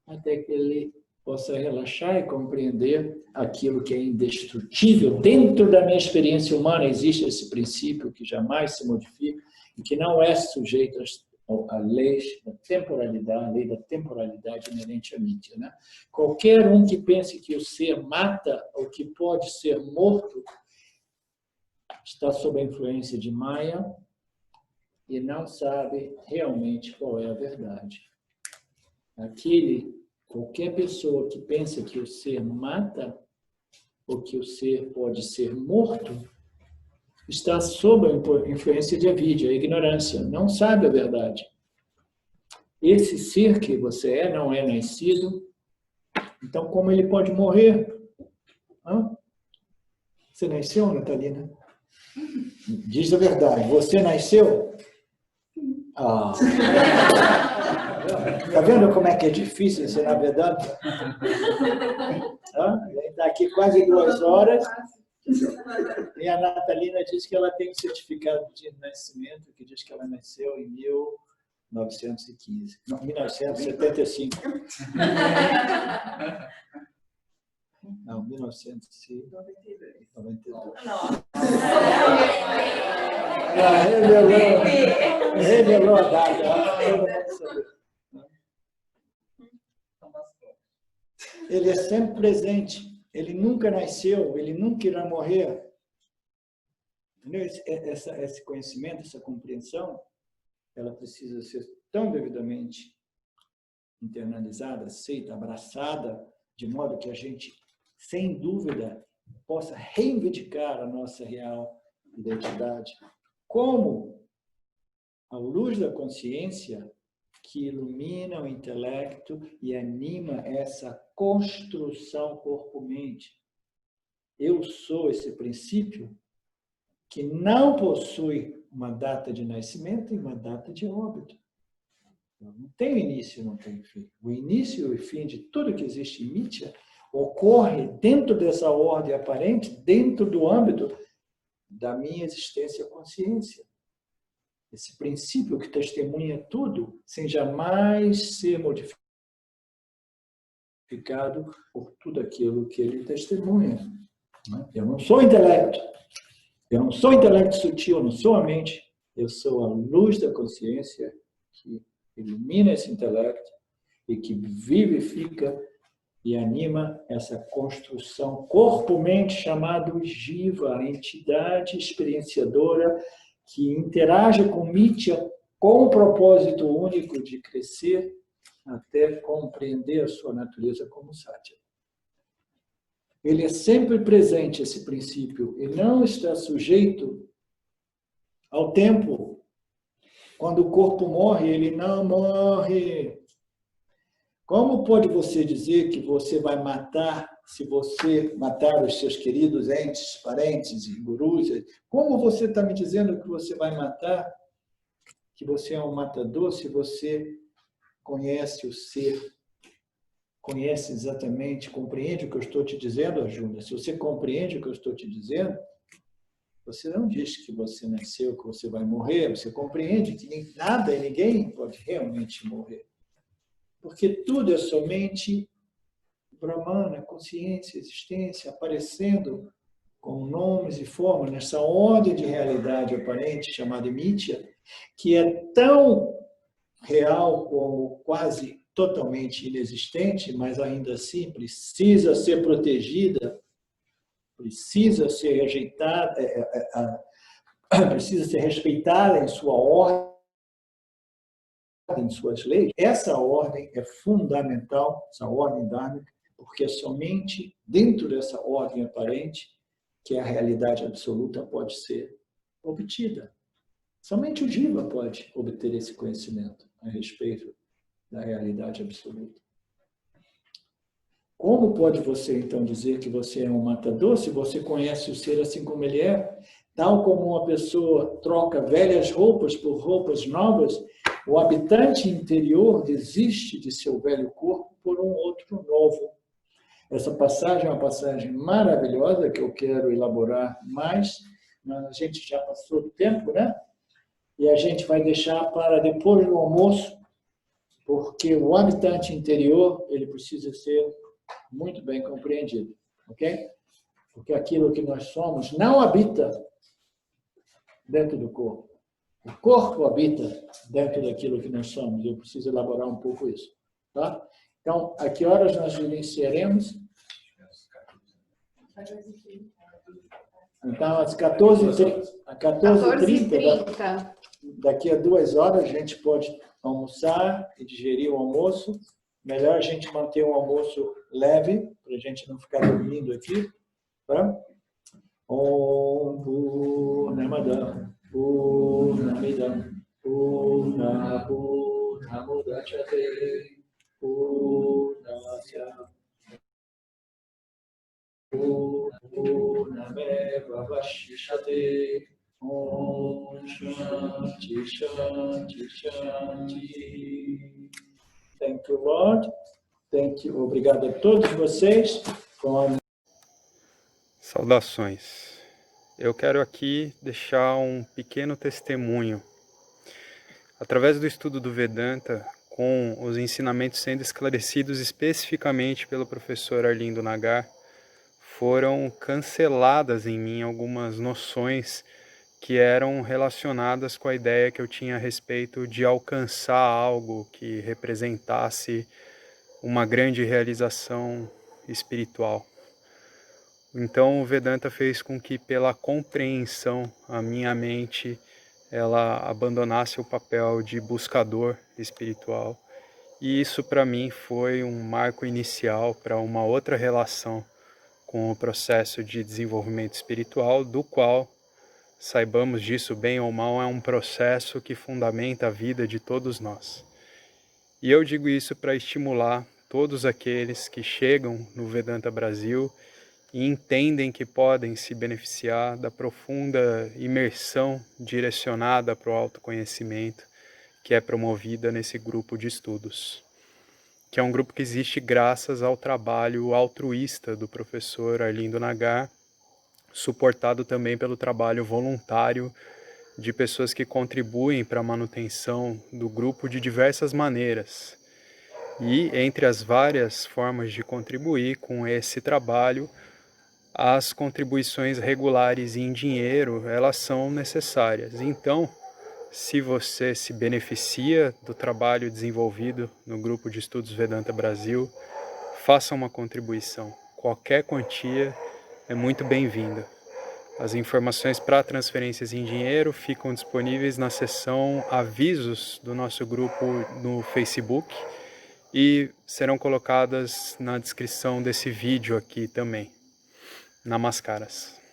até que ele possa relaxar e compreender aquilo que é indestrutível. Dentro da minha experiência humana existe esse princípio que jamais se modifica e que não é sujeito a lei da temporalidade inerente à mídia, né? Qualquer um que pense que o ser mata ou que pode ser morto está sob a influência de Maya e não sabe realmente qual é a verdade. Qualquer pessoa que pensa que o ser mata ou que o ser pode ser morto está sob a influência de avidya, a ignorância, não sabe a verdade. Esse ser que você é não é nascido, então como ele pode morrer? Hã? Você nasceu, Natalina? Diz a verdade, você nasceu? Ah. Tá vendo como é que é difícil ensinar Vedanta? Ele está aqui quase 2 horas. E a Natalina diz que ela tem um certificado de nascimento que diz que ela nasceu em 1915. Não, 1975. Não, 1992. Revelou a data. Ele é sempre presente. Ele nunca nasceu, ele nunca irá morrer. Entendeu? Esse conhecimento, essa compreensão, ela precisa ser tão devidamente internalizada, aceita, abraçada, de modo que a gente, sem dúvida, possa reivindicar a nossa real identidade como a luz da consciência que ilumina o intelecto e anima essa construção corpo-mente. Eu sou esse princípio que não possui uma data de nascimento e uma data de óbito. Não tem início, não tem fim. O início e o fim de tudo que existe em Mithya ocorre dentro dessa ordem aparente, dentro do âmbito da minha existência consciência. Esse princípio que testemunha tudo, sem jamais ser modificado por tudo aquilo que ele testemunha. Eu não sou intelecto. Eu não sou intelecto sutil, eu não sou a mente. Eu sou a luz da consciência que ilumina esse intelecto e que vivifica e anima essa construção corpo-mente chamado Jiva, a entidade experienciadora que interage com Mithya com o propósito único de crescer até compreender a sua natureza como Satya. Ele é sempre presente, esse princípio, e não está sujeito ao tempo. Quando o corpo morre, ele não morre. Como pode você dizer que você vai matar, se você matar os seus queridos entes, parentes e gurus? Como você está me dizendo que você vai matar, que você é um matador, se você conhece o ser, conhece exatamente, compreende o que eu estou te dizendo, Arjuna? Se você compreende o que eu estou te dizendo, você não diz que você nasceu, que você vai morrer, você compreende que nada e ninguém pode realmente morrer. Porque tudo é somente Brahmana, consciência, existência, aparecendo com nomes e formas, nessa ordem de realidade aparente chamada Mithya, que é tão real como quase totalmente inexistente, mas ainda assim precisa ser protegida, precisa ser rejeitada, precisa ser respeitada em sua ordem, em suas leis. Essa ordem é fundamental, essa ordem dharmica, porque é somente dentro dessa ordem aparente que a realidade absoluta pode ser obtida. Somente o Jiva pode obter esse conhecimento a respeito da realidade absoluta. Como pode você, então, dizer que você é um matador se você conhece o ser assim como ele é? Tal como uma pessoa troca velhas roupas por roupas novas, o habitante interior desiste de seu velho corpo por um outro novo. Essa passagem é uma passagem maravilhosa que eu quero elaborar mais, mas a gente já passou do tempo, né? E a gente vai deixar para depois do almoço, porque o habitante interior, ele precisa ser muito bem compreendido, ok? Porque aquilo que nós somos não habita dentro do corpo. O corpo habita dentro daquilo que nós somos. Eu preciso elaborar um pouco isso, tá? Então, a que horas nós iniciaremos? Então, às 14h30, 14h30. daqui a 2 horas, a gente pode almoçar e digerir o almoço. Melhor a gente manter um almoço leve, para a gente não ficar dormindo aqui. Tá? Om Purnamada Purnamidam Purnamudachyate Purnasya Purnameva Vashishyate Om Shanti Shanti Shanti. Thank you, Lord. Thank you. Obrigado a todos vocês. Saudações. Eu quero aqui deixar um pequeno testemunho. Através do estudo do Vedanta, com os ensinamentos sendo esclarecidos especificamente pelo professor Arlindo Nagar, foram canceladas em mim algumas noções que eram relacionadas com a ideia que eu tinha a respeito de alcançar algo que representasse uma grande realização espiritual. Então o Vedanta fez com que, pela compreensão, a minha mente ela abandonasse o papel de buscador espiritual E isso para mim foi um marco inicial para uma outra relação com o processo de desenvolvimento espiritual, do qual, saibamos disso bem ou mal, é um processo que fundamenta a vida de todos nós. E eu digo isso para estimular todos aqueles que chegam no Vedanta Brasil e entendem que podem se beneficiar da profunda imersão direcionada para o autoconhecimento que é promovida nesse grupo de estudos, que é um grupo que existe graças ao trabalho altruísta do professor Arlindo Nagar, suportado também pelo trabalho voluntário de pessoas que contribuem para a manutenção do grupo de diversas maneiras. E entre as várias formas de contribuir com esse trabalho, as contribuições regulares em dinheiro, elas são necessárias. Então, se você se beneficia do trabalho desenvolvido no Grupo de Estudos Vedanta Brasil, faça uma contribuição. Qualquer quantia é muito bem-vinda. As informações para transferências em dinheiro ficam disponíveis na seção avisos do nosso grupo no Facebook e serão colocadas na descrição desse vídeo aqui também. Namaskaras.